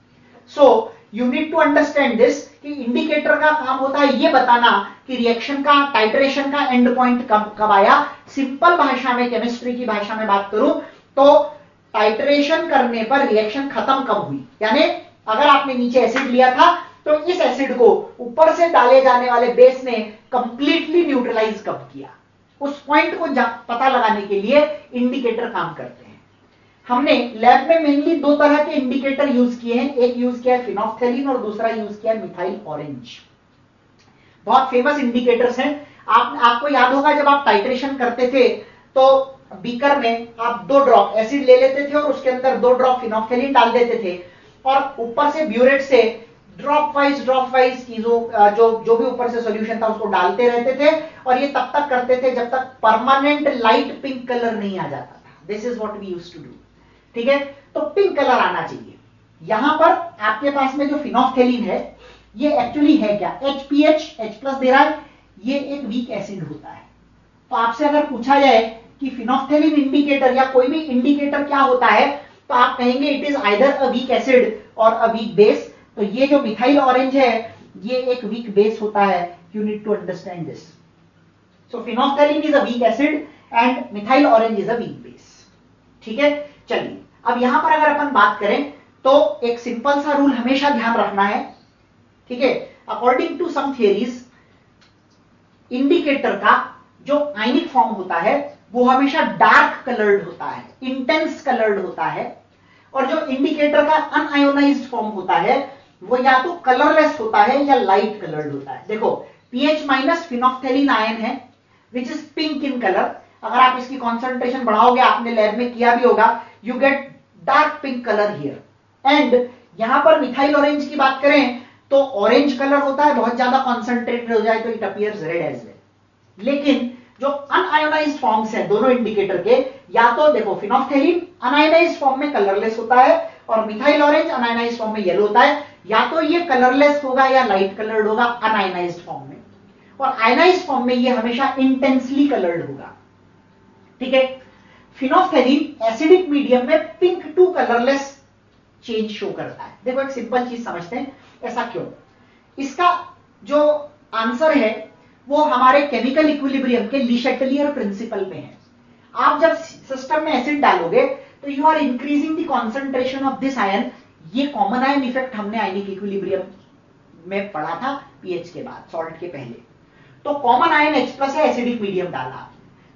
So you need to understand this कि इंडिकेटर का काम होता है ये बताना कि रिएक्शन का टाइट्रेशन का एंड पॉइंट कब आया। सिंपल भाषा में, केमिस्ट्री की भाषा में बात करूं तो टाइट्रेशन करने पर रिएक्शन खत्म कब हुई, यानी अगर आपने नीचे एसिड लिया था तो इस एसिड को ऊपर से डाले जाने वाले बेस ने कंप्लीटली न्यूट्रलाइज कब किया, उस पॉइंट को पता लगाने के लिए इंडिकेटर काम करते हैं। हमने लैब में मेनली दो तरह के इंडिकेटर यूज किए हैं, एक यूज किया है फिनोफ्थेलिन और दूसरा यूज किया है मिथाइल ऑरेंज। बहुत फेमस इंडिकेटर्स हैं। आपको याद होगा जब आप टाइट्रेशन करते थे तो बीकर में आप 2 ड्रॉप एसिड ले लेते थे और उसके अंदर 2 ड्रॉप फिनोफ्थेलिन डाल देते थे, और ऊपर से ब्यूरेट से ड्रॉप वाइज चीजों जो भी ऊपर से सॉल्यूशन था उसको डालते रहते थे, और ये तब तक करते थे जब तक परमानेंट लाइट पिंक कलर नहीं आ जाता था। This is what we used to do. ठीक है, तो पिंक कलर आना चाहिए। यहां पर आपके पास में जो फिनोफ्थेलिन है ये एक्चुअली है क्या, HPH H+ दे रहा है, ये एक वीक एसिड होता है। तो आपसे अगर पूछा जाए कि फिनोफ्थेलिन इंडिकेटर या कोई भी इंडिकेटर क्या होता है, तो आप कहेंगे it is either a weak acid और अ वीक बेस। तो ये जो मिथाइल ऑरेंज है ये एक वीक बेस होता है, you need to understand this. So phenolphthalein is a weak acid and methyl orange is a weak base. ठीक है, चलिए अब यहां पर अगर अपन बात करें तो एक सिंपल सा रूल हमेशा ध्यान रखना है। ठीक है, according to some theories indicator का जो आयनिक फॉर्म होता है वो हमेशा डार्क कलर्ड होता है, इंटेंस कलर्ड होता है, और जो इंडिकेटर का अनआयोनाइज्ड फॉर्म होता है वो या तो कलरलेस होता है या लाइट कलर्ड होता है। देखो PH- फिनोफ्थेलिन आयन है which is pink in colour. अगर आप इसकी कॉन्सेंट्रेशन बढ़ाओगे, आपने लैब में किया भी होगा, you get dark pink colour here. And यहां पर मिथाइल ऑरेंज की बात करें तो ऑरेंज कलर होता है, बहुत ज्यादा कॉन्सेंट्रेटेड हो जाए तो it appears red as well. लेकिन जो अनआयोनाइज्ड फॉर्म्स है दोनों इंडिकेटर के, या तो देखो फिनोफ्थेलिन अनआयोनाइज्ड फॉर्म में कलरलेस होता है और मिथाइल ऑरेंज अनआयोनाइज्ड फॉर्म में येलो होता है, या तो ये कलरलेस होगा या लाइट कलर्ड होगा अनआयोनाइज्ड फॉर्म में, और आयोनाइज्ड फॉर्म में ये हमेशा इंटेंसली कलर्ड होगा। ठीक है, फिनोफ्थेलिन एसिडिक मीडियम में pink to colourless change show करता है। देखो एक सिंपल चीज समझते हैं, ऐसा क्यों। इसका जो आंसर है वो हमारे केमिकल इक्विलिब्रियम के ली शैटेलियर प्रिंसिपल में है। आप जब सिस्टम में एसिड डालोगे तो you are increasing the concentration of this ion. ये कॉमन आयन इफेक्ट हमने आयनिक इक्विलिब्रियम में पढ़ा था पीएच के बाद, सॉल्ट के पहले। तो कॉमन आयन H+ है, एसिडिक मीडियम डाला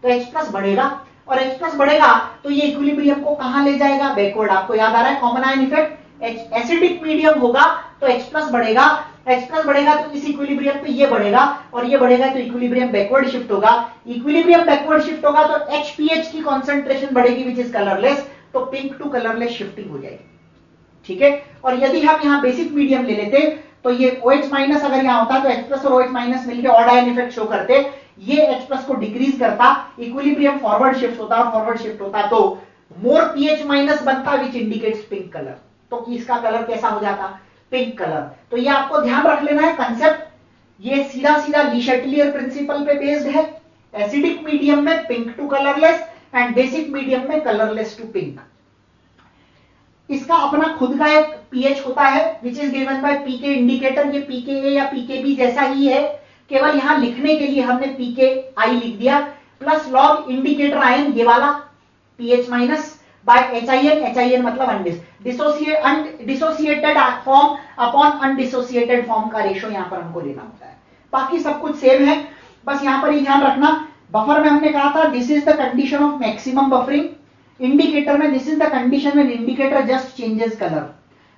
तो H+ बढ़ेगा, और H+ बढ़ेगा तो ये इक्विलिब्रियम को कहां ले जाएगा, बैकवर्ड। आपको याद आ रहा है common ion effect, acidic medium होगा तो H+ बढ़ेगा, H+ बढ़ेगा तो इस इक्विलिब्रियम पे ये बढ़ेगा, और ये बढ़ेगा तो इक्विलिब्रियम बैकवर्ड शिफ्ट होगा। इक्विलिब्रियम बैकवर्ड शिफ्ट होगा तो HPH की कॉन्सेंट्रेशन बढ़ेगी विच इज कलरलेस, तो पिंक टू कलरलेस शिफ्टिंग हो जाएगी। ठीक है, और यदि हम यहाँ बेसिक मीडियम ले लेते तो ये OH- अगर यहाँ होता तो H+ और OH- मिलकर ऑड आयन इफेक्ट शो करते, ये H+ को डिक्रीज करता, इक्विलिब्रियम फॉरवर्ड शिफ्ट होता, और फॉरवर्ड शिफ्ट होता तो मोर PH- बनता विच इंडिकेट्स पिंक कलर। तो इसका कलर कैसा हो जाता, पिंक कलर। तो ये आपको ध्यान रख लेना है कंसेप्ट, ये सीधा सीधा ली शैटिलियर प्रिंसिपल पे बेस्ड है। एसिडिक मीडियम में pink to colourless and basic medium में कलरलेस टू पिंक। इसका अपना खुद का एक पीएच होता है which is given by pK indicator. ये पीके या पीकेबी जैसा ही है, केवल यहां लिखने के लिए हमने पीके आई लिख दिया, प्लस लॉग इंडिकेटर आयन ये वाला पीएच माइनस बाय HIN मतलब dissociated form upon undissociated form का रेशो यहां पर हमको लेना होता है। बाकी सब कुछ सेम है, बस यहां पर ही ध्यान रखना बफर में हमने कहा था this is the condition of maximum buffering. Indicator में this is the condition when indicator just changes colour.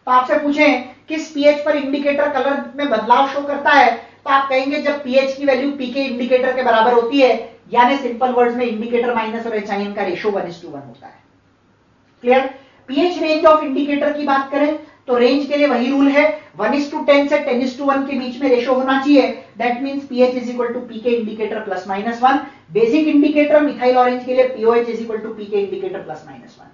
तो आपसे पूछें किस पीएच पर इंडिकेटर कलर में बदलाव शो करता है, तो आप कहेंगे जब पीएच की वैल्यू पीके इंडिकेटर के बराबर होती है, यानी सिंपल वर्ड्स में इंडिकेटर माइनस और HIN का रेशो 1:1 होता है। Clear? PH range of indicator की बात करें तो रेंज के लिए वही रूल है, 1:10 से 10:1 के बीच में रेशो होना चाहिए। That means pH is equal to pK indicator plus minus 1। Basic indicator methyl orange के लिए pOH is equal to pK indicator plus minus 1।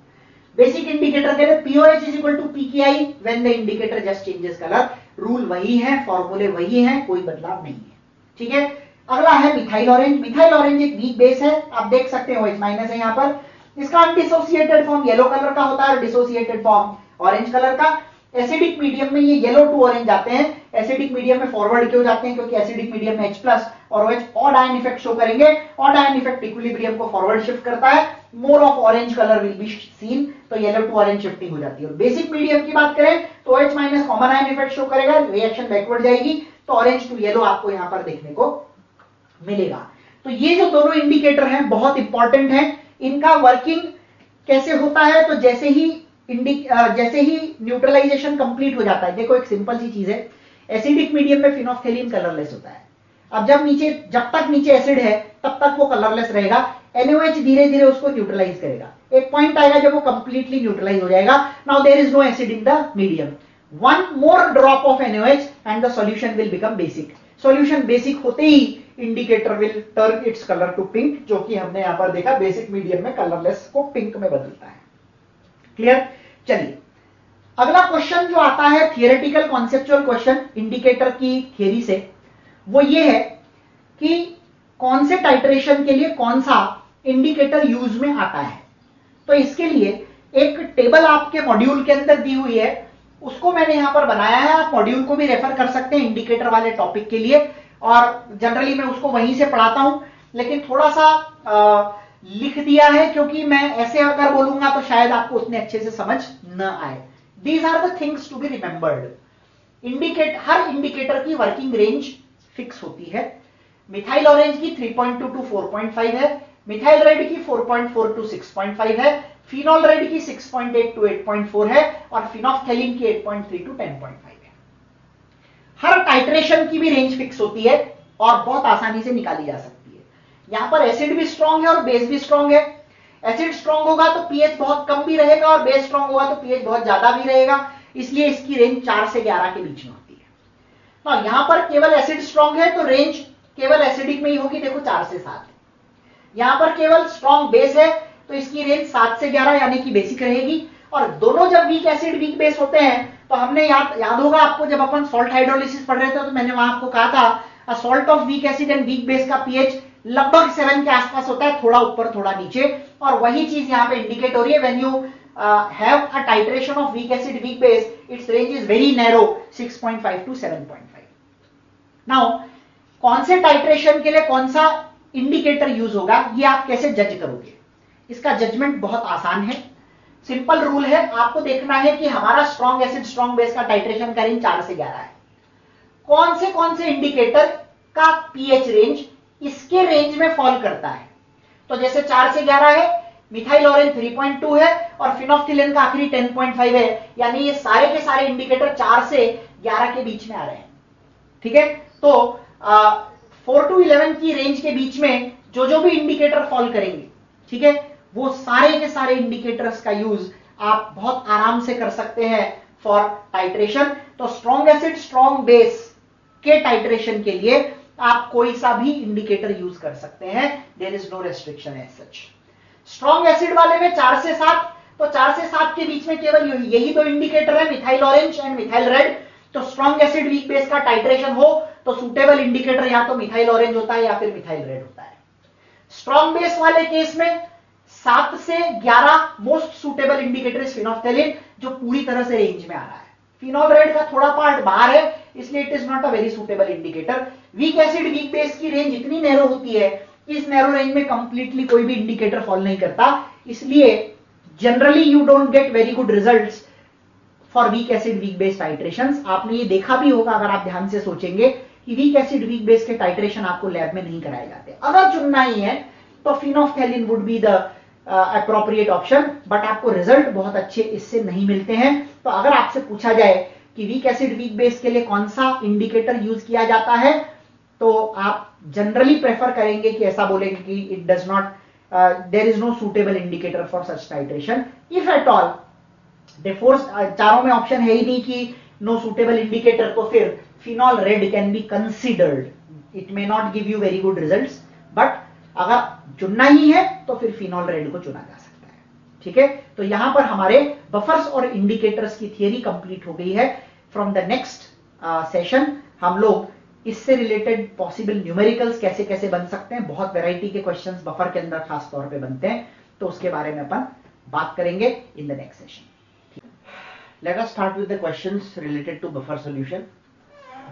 Basic indicator के लिए pOH is equal to pKI when the indicator just changes colour. Rule वही है, फॉर्मूले वही है, कोई बदलाव नहीं है। ठीक है, अगला है मिथाइल ऑरेंज। मिथाइल ऑरेंज एक वीक बेस है, आप देख सकते हो OH माइनस है यहाँ पर। इसका अनडिसोसिएटेड फॉर्म येलो कलर का होता है और डिसोसिएटेड फॉर्म ऑरेंज कलर का। एसिडिक मीडियम में ये येलो टू ऑरेंज जाते हैं। एसिडिक मीडियम में फॉरवर्ड क्यों जाते हैं? क्योंकि एसिडिक मीडियम में H+ और OH odd ion effect show करेंगे। ऑड आयन इफेक्ट इक्विलिब्रियम को फॉरवर्ड शिफ्ट करता है, more of orange colour will be seen, तो येलो टू ऑरेंज शिफ्टिंग हो जाती है। और बेसिक मीडियम की बात करें तो OH minus common ion effect show करेगा, रिएक्शन बैकवर्ड जाएगी, तो ऑरेंज टू येलो आपको यहां पर देखने को मिलेगा। तो ये जो दोनों इंडिकेटर हैं बहुत इंपॉर्टेंट है। इनका वर्किंग कैसे होता है? तो जैसे ही न्यूट्रलाइजेशन कंप्लीट हो जाता है, देखो एक सिंपल सी चीज है, एसिडिक मीडियम में फिनोफ्थेलिन कलरलेस होता है। अब जब तक नीचे एसिड है तब तक वो कलरलेस रहेगा। NaOH धीरे धीरे उसको न्यूट्रलाइज करेगा, एक पॉइंट आएगा जब वो कंप्लीटली न्यूट्रलाइज हो जाएगा। Now there is no acid in the medium, one more drop of NaOH and the solution will become basic. Solution basic होते ही indicator will turn its colour to pink, जो कि हमने यहां पर देखा बेसिक मीडियम में कलरलेस को पिंक में बदलता है। क्लियर? चलिए अगला क्वेश्चन जो आता है थियोरेटिकल कॉन्सेप्चुअल क्वेश्चन इंडिकेटर की थियरी से, वो ये है कि कौन से टाइट्रेशन के लिए कौन सा इंडिकेटर यूज में आता है। तो इसके लिए एक टेबल आपके मॉड्यूल के अंदर दी हुई है, उसको मैंने यहां पर बनाया है। आप मॉड्यूल को भी रेफर कर सकते हैं इंडिकेटर वाले टॉपिक के लिए, और जनरली मैं उसको वहीं से पढ़ाता हूं, लेकिन थोड़ा सा लिख दिया है क्योंकि मैं ऐसे अगर बोलूंगा तो शायद आपको उतने अच्छे से समझ न आए। These are the things to be remembered. हर इंडिकेटर की वर्किंग रेंज फिक्स होती है। मिथाइल ऑरेंज की 3.2 टू 4.5 है, मिथाइल रेड की 4.4 टू 6.5 है, फिनॉल रेड की 6.8 टू 8.4 है, और फिनोफ्थेलिन की 8.3 टू 10.5 है। हर टाइट्रेशन की भी रेंज फिक्स होती है और बहुत आसानी से निकाली जा सकती है। यहां पर एसिड भी स्ट्रांग है और बेस भी स्ट्रांग है। एसिड स्ट्रांग होगा तो पीएच बहुत कम भी रहेगा और बेस स्ट्रांग होगा तो पीएच बहुत ज्यादा भी रहेगा, इसलिए इसकी रेंज 4 से 11 के बीच में होती है। तो यहां पर केवल एसिड स्ट्रांग है तो रेंज केवल एसिडिक में ही होगी, देखो 4 से 7। यहां पर केवल स्ट्रांग बेस है तो इसकी रेंज 7 से 11 यानी कि बेसिक रहेगी। और दोनों जब वीक एसिड वीक बेस होते हैं तो हमने याद होगा आपको, जब अपन सॉल्ट हाइड्रोलिसिस पढ़ रहे थे तो मैंने वहां आपको कहा था salt of weak acid and week base का पीएच लगभग 7 के आसपास होता है, थोड़ा ऊपर थोड़ा नीचे। और वही चीज यहां पे इंडिकेट हो रही है, when you have a titration of weak acid weak base, its range is very narrow, 6.5 to 7.5। Now कौन से टाइट्रेशन के लिए कौन सा इंडिकेटर यूज होगा, ये आप कैसे जज करोगे? इसका जजमेंट बहुत आसान है, सिंपल रूल है। आपको देखना है कि हमारा स्ट्रॉन्ग एसिड स्ट्रॉन्ग बेस का टाइट्रेशन का रेंज 4 से 11 है। कौन से इंडिकेटर का पीएच रेंज इसके रेंज में फॉल करता है? तो जैसे 4 से 11 है, मिथाइल ऑरेंज 3.2 है और फिनोफ्थेलिन का आखिरी 10.5 है, यानी ये सारे के सारे इंडिकेटर 4 से 11 के बीच में आ रहे हैं। ठीक है, तो 4 टू 11 की रेंज के बीच में जो भी इंडिकेटर फॉल करेंगे, ठीक है, वो सारे के सारे इंडिकेटर्स का यूज आप बहुत आराम से कर सकते हैं फॉर टाइट्रेशन। तो स्ट्रॉन्ग एसिड स्ट्रॉन्ग बेस के टाइट्रेशन के लिए आप कोई सा भी इंडिकेटर यूज कर सकते हैं, there is no restriction as such. Strong acid वाले में 4 से 7, तो 4 से 7 के बीच में केवल यही दो इंडिकेटर है, methyl orange and methyl red. तो स्ट्रॉन्ग एसिड वीक बेस का टाइट्रेशन हो तो सुटेबल इंडिकेटर या तो मिथाइल ऑरेंज होता है या फिर मिथाइल रेड होता है। स्ट्रॉन्ग बेस वाले केस में 7 से 11 मोस्ट सुटेबल इंडिकेटर इज फिनोल्फ्थैलीन, जो पूरी तरह से रेंज में आ रहा है। फिनोल रेड का थोड़ा पार्ट बाहर है, इसलिए it is not a very suitable indicator. Week acid weak base की रेंज इतनी नैरो होती है कि इस नैरो रेंज में कंप्लीटली कोई भी इंडिकेटर फॉल नहीं करता, इसलिए generally you don't get very good results for week acid weak base titrations. आपने ये देखा भी होगा अगर आप ध्यान से सोचेंगे कि वीक एसिड वीक बेस के टाइट्रेशन आपको लैब में नहीं कराए जाते। अगर चुनना ही है तो phenolphthalein would be the appropriate option, but आपको रिजल्ट बहुत अच्छे इससे नहीं मिलते हैं। तो अगर आपसे पूछा जाए कि वीक एसिड वीक बेस के लिए कौन सा इंडिकेटर यूज किया जाता है, तो आप जनरली प्रेफर करेंगे कि ऐसा बोलेंगे कि it does not, there is no suitable indicator for such titration if at all. फोर्स चारों में ऑप्शन है ही नहीं कि नो सुटेबल इंडिकेटर, तो फिर phenol red can be considered. It may not give you very good results, but अगर चुनना ही है तो फिर फिनॉल रेड को चुना जा सकता है। ठीक है, तो यहां पर हमारे बफर्स और इंडिकेटर्स की थियरी कंप्लीट हो गई है। फ्रॉम द नेक्स्ट सेशन हम लोग इससे रिलेटेड पॉसिबल न्यूमेरिकल्स कैसे कैसे बन सकते हैं, बहुत वैरायटी के क्वेश्चंस बफर के अंदर खास तौर पे बनते हैं, तो उसके बारे में अपन बात करेंगे in the next session. Let us start with the questions related to buffer solution.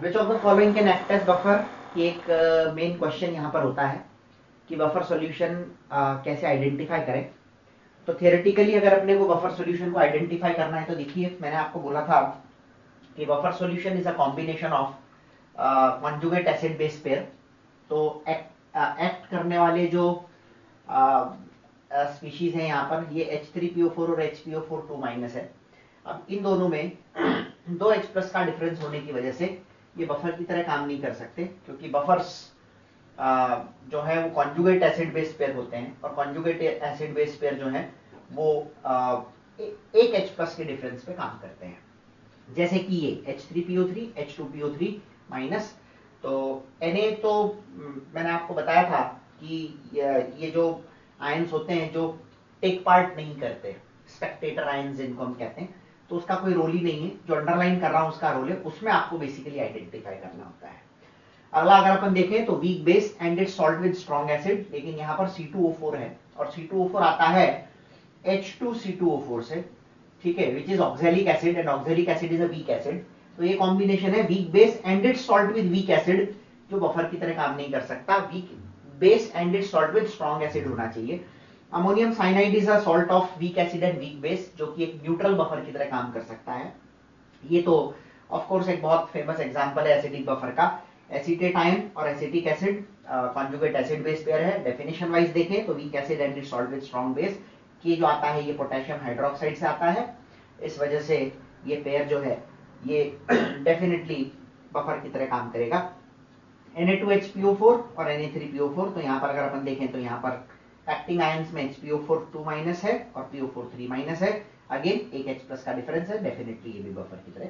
Which of the following can act as buffer? कि एक मेन क्वेश्चन यहाँ पर होता है कि बफर सॉल्यूशन कैसे आइडेंटिफाई करें। तो थियोरेटिकली अगर अपने को बफर सॉल्यूशन को आइडेंटिफाई करना है तो देखिए, मैंने आपको बोला था कि buffer solution is a combination of conjugate acid base pair. तो एक्ट करने वाले जो स्पीशीज हैं यहाँ पर, ये H3PO4 और HPO4 2- है। अब इन दोनों में 2 H+ का डिफरेंस होने की वजह से ये बफर की तरह काम नहीं कर सकते, क्योंकि बफर्स जो है वो कॉन्जुगेट एसिड बेस पेयर होते हैं, और कॉन्जुगेट एसिड बेस पेयर जो है वो एक H+ के डिफरेंस पे काम करते हैं। जैसे कि ये H3PO3 H2PO3-। तो Na तो मैंने आपको बताया था कि ये जो आयंस होते हैं जो टेक पार्ट नहीं करते, स्पेक्टेटर आयंस जिनको हम कहते हैं, तो उसका कोई रोल ही नहीं है। जो अंडरलाइन कर रहा हूं उसका रोल है, उसमें आपको बेसिकली आइडेंटिफाई करना होता है। अगला अगर अपन देखें तो week base and it salt with strong acid, लेकिन यहाँ पर C2O4 है और C2O4 आता है H2C2O4 से, ठीक है, which is oxalic acid and oxalic acid is a weak acid. तो ये कॉम्बिनेशन है week base and it salt with weak acid, जो बफर की तरह काम नहीं कर सकता। Week base and it salt with strong acid होना चाहिए। Ammonium cyanide is a salt of weak acid and weak base, जो कि एक न्यूट्रल बफर की तरह काम कर सकता है। ये तो ऑफ कोर्स एक बहुत फेमस एग्जांपल है एसिडिक बफर का। एसीटेट आयन और acetic acid conjugate acid base pair है। डेफिनेशन वाइज देखें तो week acid and its salt with strong base, कि जो आता है ये पोटेशियम हाइड्रोक्साइड से आता है। इस वजह से ये पेयर जो है ये डेफिनेटली बफर की तरह काम करेगा। Na2HPO4 और Na3PO4, तो यहाँ पर अगर अपन देखें तो यहाँ पर एक्टिंग आयंस में HPO4 2- है और PO4 3- है। अगेन एक H+ का डिफरेंस है, डेफिनेटली ये भी बफर की तरह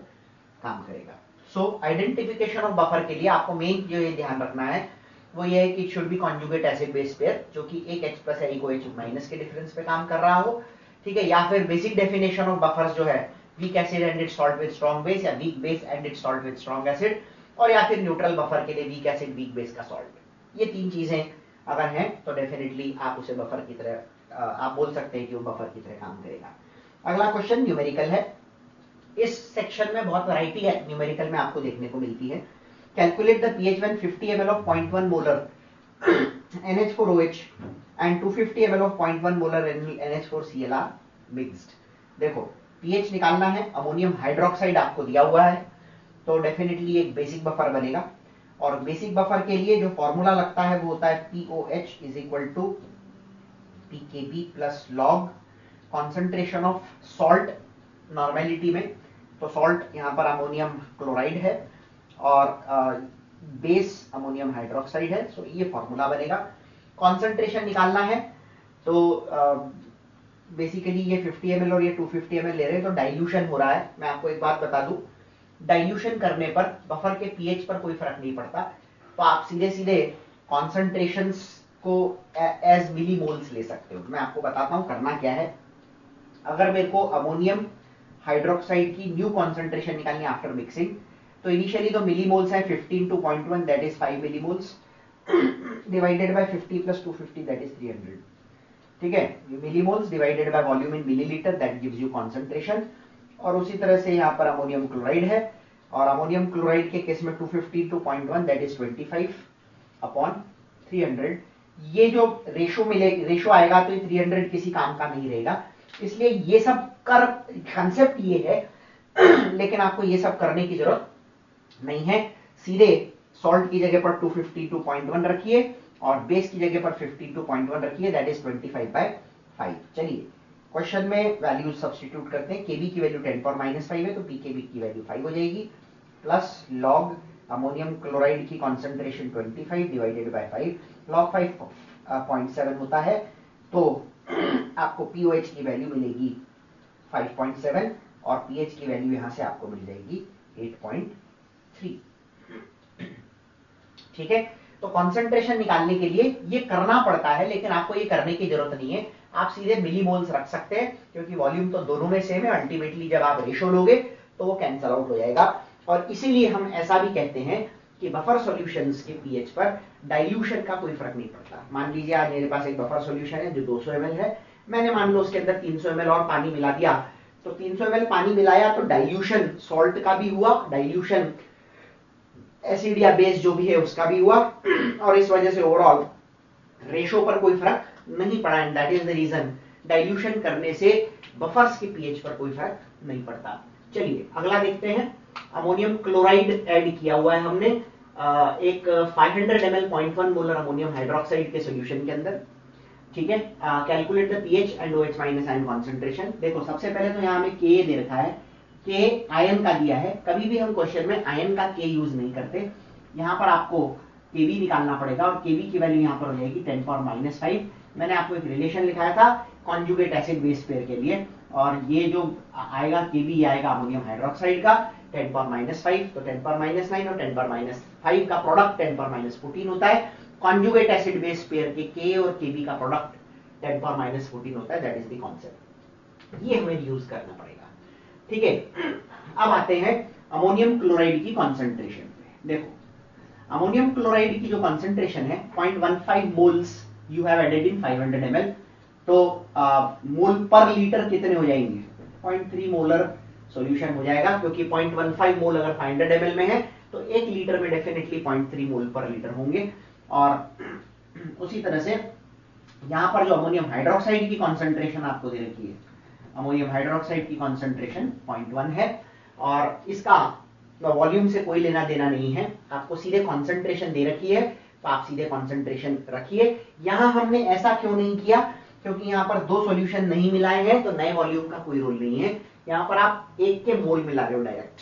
काम करेगा। सो आइडेंटिफिकेशन ऑफ बफर के लिए आपको मेन जो ये ध्यान रखना है वो ये है कि it should be conjugate acid base pair, जो कि एक H+ या एक OH- के डिफरेंस पे काम कर रहा हो, ठीक है। या फिर बेसिक डेफिनेशन ऑफ बफर्स जो है weak acid and its salt with strong base, या weak base and its salt with strong acid, और या फिर न्यूट्रल बफर के लिए वीक एसिड वीक बेस का सॉल्ट। ये 3 चीजें अगर हैं तो डेफिनेटली आप उसे बफर की तरह आप बोल सकते हैं कि वो बफर की तरह काम करेगा। अगला क्वेश्चन न्यूमेरिकल है। इस सेक्शन में बहुत वैरायटी है न्यूमेरिकल में आपको देखने को मिलती है। Calculate the pH when 50 ml of 0.1 molar NH4OH and 250 ml of 0.1 molar NH4Cl are mixed। देखो pH निकालना है, अमोनियम हाइड्रोक्साइड आपको दिया हुआ है, तो डेफिनेटली एक बेसिक बफर बनेगा। और बेसिक बफर के लिए जो फॉर्मूला लगता है वो होता है POH = PKB plus log concentration of salt normality में। तो सॉल्ट यहाँ पर अमोनियम क्लोराइड है और बेस अमोनियम हाइड्रोक्साइड है। सो ये फॉर्मूला बनेगा। कॉन्सेंट्रेशन निकालना है तो बेसिकली ये 50 ml और ये 250 ml ले रहे हैं, तो डाइल्यूशन हो रहा है। मैं आपको एक बात बता दूं, डाइल्यूशन करने पर बफर के पीएच पर कोई फर्क नहीं पड़ता, तो आप सीधे सीधे कॉन्सेंट्रेशंस को एज मिलीमोल्स ले सकते हो। मैं आपको बताता हूं करना क्या है। अगर मेरे को अमोनियम हाइड्रोक्साइड की न्यू कॉन्सेंट्रेशन निकालनी आफ्टर मिक्सिंग, तो इनिशियली तो मिलीमोल्स है 15 to 0.1 that is 5 millimoles divided by 50 plus 250 that is 300। ठीक है, ये millimoles divided by volume in millilitre that gives you concentration. और उसी तरह से यहाँ पर अमोनियम क्लोराइड है, और अमोनियम क्लोराइड के केस में 250 to 0.1 दैट इज 25 अपॉन 300। ये जो रेशो आएगा तो ये 300 किसी काम का नहीं रहेगा, इसलिए ये सब कर कंसेप्ट ये है लेकिन आपको ये सब करने की जरूरत नहीं है। सीधे सॉल्ट की जगह पर 250 to 0.1 रखिए और बेस की जगह पर 50 to 0.1 रखिए, दैट इज 25/5। चलिए क्वेश्चन में वैल्यू सब्स्टिट्यूट करते हैं। केबी की वैल्यू 10⁻⁵ है तो पीकेबी की वैल्यू 5 हो जाएगी, प्लस लॉग अमोनियम क्लोराइड की कॉन्सेंट्रेशन 25 डिवाइडेड बाय 5, लॉग 5.7 होता है तो आपको पीओएच की वैल्यू मिलेगी 5.7 और पीएच की वैल्यू यहां से आपको मिल जाएगी 8.3। ठीक है, तो कॉन्सेंट्रेशन निकालने के लिए ये करना पड़ता है, लेकिन आपको ये करने की जरूरत नहीं है। आप सीधे मिलीमोल्स रख सकते हैं क्योंकि वॉल्यूम तो दोनों में सेम है। अल्टीमेटली जब आप रेशो लोगे तो वो कैंसल आउट हो जाएगा, और इसीलिए हम ऐसा भी कहते हैं कि बफर सॉल्यूशंस के पीएच पर डाइल्यूशन का कोई फर्क नहीं पड़ता। मान लीजिए आज मेरे पास एक बफर सॉल्यूशन है जो 200 ml है, मैंने मान लो उसके अंदर 300 ml और पानी मिला दिया, तो 300 ml पानी मिलाया तो डाइल्यूशन सॉल्ट का भी हुआ, डाइल्यूशन एसिड या बेस जो भी है उसका भी हुआ, और इस वजह से ओवरऑल रेशो पर कोई फर्क नहीं पड़ा। And that is the reason dilution करने से बफर्स के पीएच पर कोई फर्क नहीं पड़ता। चलिए अगला देखते हैं। अमोनियम क्लोराइड ऐड किया हुआ है हमने एक 500 ml 0.1 मोलर अमोनियम हाइड्रोक्साइड के सॉल्यूशन के अंदर। ठीक है, calculate the pH and OH- ion concentration. देखो सबसे पहले तो यहाँ हमें के दे रखा है, के आयन का दिया है। कभी भी हम क्वेश्चन में आयन का के यूज नहीं करते, यहाँ पर आपको केवी निकालना पड़ेगा और केवी की वैल्यू यहाँ पर हो जाएगी 10⁻⁵। मैंने आपको एक रिलेशन लिखाया था कॉन्जुगेट एसिड बेस पेयर के लिए, और ये जो आएगा केवी आएगा अमोनियम हाइड्रोक्साइड का 10⁻⁵, तो 10⁻⁹ और 10⁻⁵ का प्रोडक्ट 10⁻14 होता है। कॉन्जुगेट एसिड बेस पेयर के के और केवी का प्रोडक्ट 10⁻14 होता है। दैट इज द कॉन्सेप्ट, ये हमें यूज करना पड़ेगा। ठीक है, अब आते हैं अमोनियम क्लोराइड की कॉन्सेंट्रेशन पे। देखो अमोनियम क्लोराइड की जो कॉन्सेंट्रेशन है 0.15 moles you have added in 500 ml, तो मोल पर लीटर कितने हो जाएंगे? 0.3 मोलर सॉल्यूशन हो जाएगा, क्योंकि 0.15 मोल अगर 500 ml में है तो 1 लीटर में डेफिनेटली 0.3 मोल पर लीटर होंगे। और उसी तरह से यहां पर जो अमोनियम हाइड्रोक्साइड की कॉन्सेंट्रेशन आपको दे रखी है, अमोनियम हाइड्रोक्साइड की कॉन्सेंट्रेशन 0.1 है, और इसका वॉल्यूम से कोई लेना देना नहीं है, आपको सीधे कॉन्सेंट्रेशन दे रखी है तो आप सीधे कॉन्सेंट्रेशन रखिए। यहां हमने ऐसा क्यों नहीं किया? क्योंकि यहाँ पर दो सॉल्यूशन नहीं मिलाए हैं तो नए वॉल्यूम का कोई रोल नहीं है। यहाँ पर आप एक के मोल मिला रहे हो डायरेक्ट,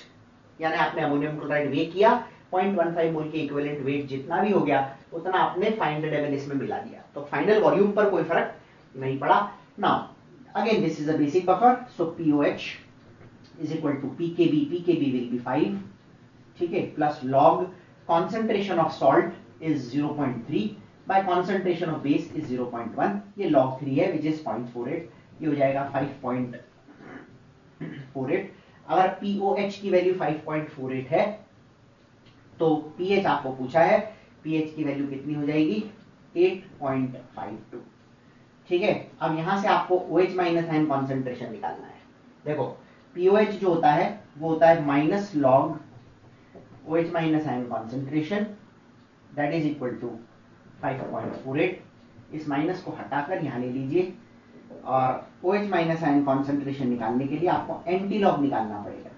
यानी आपने अमोनियम क्लोराइड वे किया, 0.15 मोल के इक्विवेलेंट वेट जितना भी हो गया उतना आपने 500 ml इसमें मिला दिया, तो फाइनल वॉल्यूम पर कोई फर्क नहीं पड़ा। Now again this is a basic buffer, so POH is equal to PKB, PKB will be 5, ठीक है, plus log concentration of salt is 0.3 by concentration of base is 0.1, ये log 3 है which is 0.48, ये हो जाएगा 5.48। अगर POH की value 5.48 है तो pH आपको पूछा है, pH की वैल्यू कितनी हो जाएगी? 8.52। ठीक है, अब यहां से आपको OH- आयन कॉन्सेंट्रेशन निकालना है। देखो POH जो होता है वो होता है minus log OH- ion concentration, that is equal to 5.48। इस माइनस को हटाकर यहां ले लीजिए, और OH- आयन कॉन्सेंट्रेशन निकालने के लिए आपको एंटी लॉग निकालना पड़ेगा।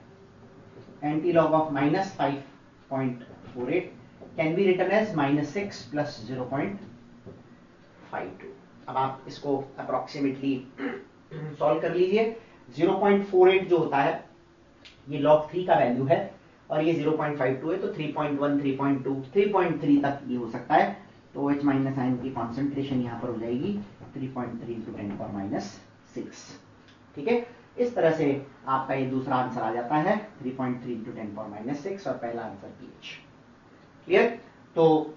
Antilog of minus 5.48 can be written as -6 plus 0.52। अब आप इसको अप्रोक्सीमेटली सॉल्व कर लीजिए। 0.48 जो होता है ये log 3 का वैल्यू है, और ये 0.52 है, तो 3.1, 3.2, 3.3 तक ये हो सकता है। तो OH- आयन की कॉन्सेंट्रेशन यहाँ पर हो जाएगी 3.3 × 10⁻⁶। ठीक है, इस तरह से आपका ये दूसरा आंसर आ जाता है 3.3 × 10⁻⁶, और पहला आंसर PH। क्लियर? तो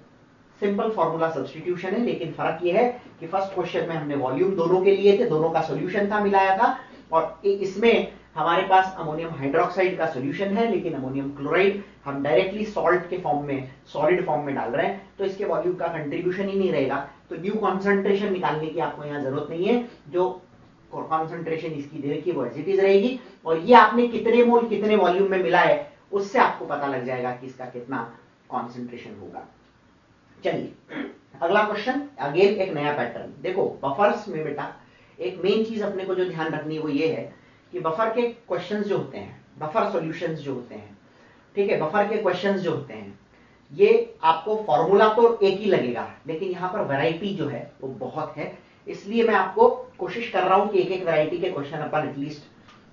सिंपल फॉर्मूला सब्स्टिट्यूशन है, लेकिन फर्क ये है कि फर्स्ट क्वेश्चन में हमने वॉल्यूम दोनों के लिए थे, दोनों का सॉल्यूशन था, मिलाया था, और इसमें हमारे पास अमोनियम हाइड्रोक्साइड का सोल्यूशन है, लेकिन अमोनियम क्लोराइड हम डायरेक्टली सॉल्ट के फॉर्म में, सॉलिड फॉर्म में डाल रहे हैं, तो इसके वॉल्यूम का कंट्रीब्यूशन ही नहीं रहेगा। तो न्यू कॉन्सेंट्रेशन निकालने की आपको यहाँ जरूरत नहीं है, जो कॉन्सेंट्रेशन इसकी दे रखी है वो एज इट इज रहेगी, और ये आपने कितने मोल कितने वॉल्यूम में मिला है उससे आपको पता लग जाएगा कि इसका कितना कॉन्सेंट्रेशन होगा। चलिए अगला क्वेश्चन, अगेन एक नया पैटर्न। देखो बफर्स में बेटा एक मेन चीज अपने को जो ध्यान रखनी है वो ये है कि बफर के क्वेश्चंस जो होते हैं, बफर सॉल्यूशंस जो होते हैं, ठीक है, बफर के क्वेश्चंस जो होते हैं, ये आपको फॉर्मूला तो एक ही लगेगा, लेकिन यहाँ पर वैरायटी जो है वो बहुत है। इसलिए मैं आपको कोशिश कर रहा हूं कि एक एक वैरायटी के क्वेश्चन अपन एटलीस्ट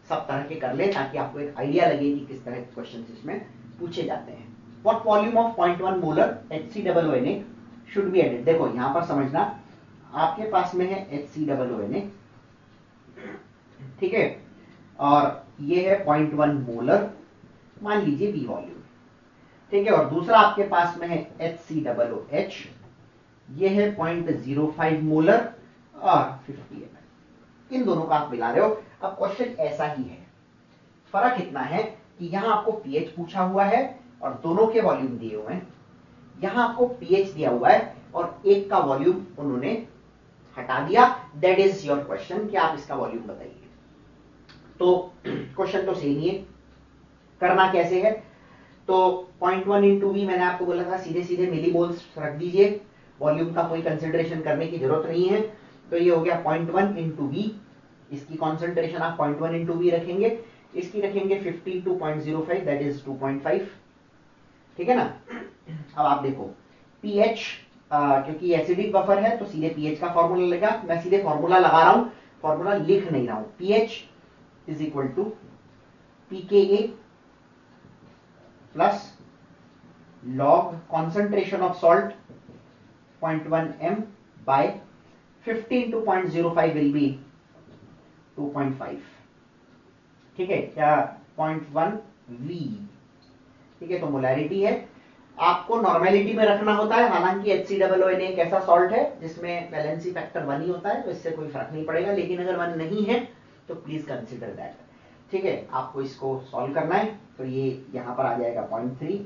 सब तरह के कर ले, ताकि आपको एक आइडिया लगे कि किस तरह के क्वेश्चन इसमें पूछे जाते हैं। What volume of 0.1 molar HCOONA should be added. देखो यहां पर समझना, आपके पास में है HCOONA, ठीक है, और ये है 0.1 मोलर, मान लीजिए बी वॉल्यूम, ठीक है, और दूसरा आपके पास में है HCOOH, ये है 0.05 मोलर और 50 ml। इन दोनों का आप मिला रहे हो। अब क्वेश्चन ऐसा ही है, फर्क इतना है कि यहां आपको पीएच पूछा हुआ है और दोनों के वॉल्यूम दिए हुए हैं, यहां आपको पीएच दिया हुआ है और एक का वॉल्यूम उन्होंने हटा दिया। दैट इज योर क्वेश्चन कि आप इसका वॉल्यूम बताइए। तो क्वेश्चन तो सेम ही है, करना कैसे है, तो 0.1 इंटू वी मैंने आपको बोला था सीधे सीधे मिलीमोल्स रख दीजिए, वॉल्यूम का कोई कंसिडरेशन करने की जरूरत नहीं है। तो ये हो गया 0.1 इंटू वी, इसकी कॉन्सेंट्रेशन आप 0.1 इंटू वी रखेंगे, इसकी रखेंगे 50 टू 0.05, दैट इज 2.5, ठीक है ना। अब आप देखो पीएच, क्योंकि एसिडिक बफर है तो सीधे पीएच का फॉर्मूला लगेगा, मैं सीधे फॉर्मूला लगा रहा हूं, फॉर्मूला लिख नहीं रहा हूं। PH is equal to pKa plus log concentration of salt 0.1 m by 15 to 0.05 will be 2.5, ठीक है, क्या 0.1 v, ठीक है, तो मोलैरिटी है। आपको नॉर्मेलिटी में रखना होता है, हालांकि HCOONA एक ऐसा सॉल्ट है जिसमें वैलेंसी फैक्टर 1 ही होता है, तो इससे कोई फर्क नहीं पड़ेगा, लेकिन अगर 1 नहीं है तो प्लीज कंसिडर दैट, ठीक है। आपको इसको सॉल्व करना है, तो ये यहां पर आ जाएगा 0.3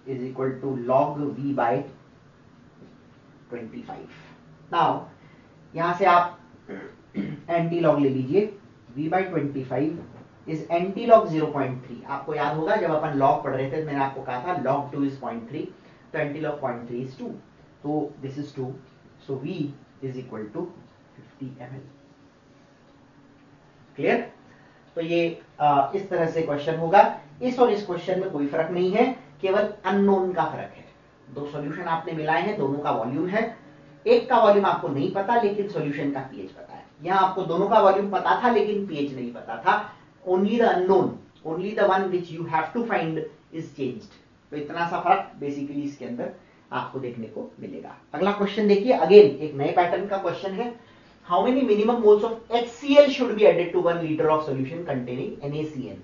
is equal to log v by 25। Now यहां से आप एंटी लॉग ले लीजिए, v by 25 is antilog 0.3। आपको याद होगा जब अपन लॉग पढ़ रहे थे मैंने आपको कहा था log 2 इज 0.3, तो एंटी लॉग 0.3 इज 2, तो this is 2, so v is equal to 50 ml। Clear. तो ये इस तरह से क्वेश्चन होगा। इस और इस क्वेश्चन में कोई फर्क नहीं है, केवल अननोन का फर्क है। दो सॉल्यूशन आपने मिलाए हैं, दोनों का वॉल्यूम है, एक का वॉल्यूम आपको नहीं पता लेकिन सॉल्यूशन का पीएच पता है। यहाँ आपको दोनों का वॉल्यूम पता था लेकिन पीएच नहीं पता था। Only the unknown, only the one which you have to find is changed. तो इतना सा फर्क बेसिकली इसके अंदर आपको देखने को मिलेगा। अगला क्वेश्चन देखिए, अगेन एक नए पैटर्न का क्वेश्चन है। How many minimum moles of HCl should be added to 1 liter of solution containing NaCN?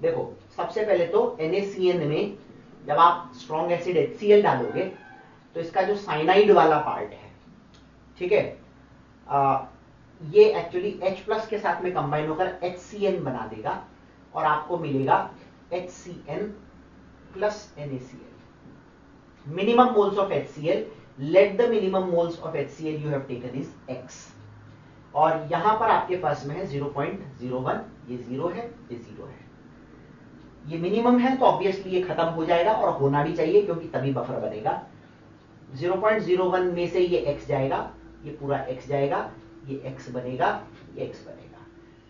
देखो सबसे पहले तो NaCN में जब आप स्ट्रॉन्ग एसिड HCl डालोगे तो इसका जो साइनाइड वाला पार्ट है, ठीक है, ये एक्चुअली H प्लस के साथ में कंबाइन होकर HCN बना देगा और आपको मिलेगा HCN plus NaCl। Minimum moles of HCl, let the minimum moles of HCl you have taken is X, और यहां पर आपके पास में है 0.01, ये 0 है, ये 0 है, ये मिनिमम है तो ऑब्वियसली ये खत्म हो जाएगा और होना भी चाहिए क्योंकि तभी बफर बनेगा। 0.01 में से ये x जाएगा, ये पूरा x जाएगा, ये x बनेगा, ये x बनेगा,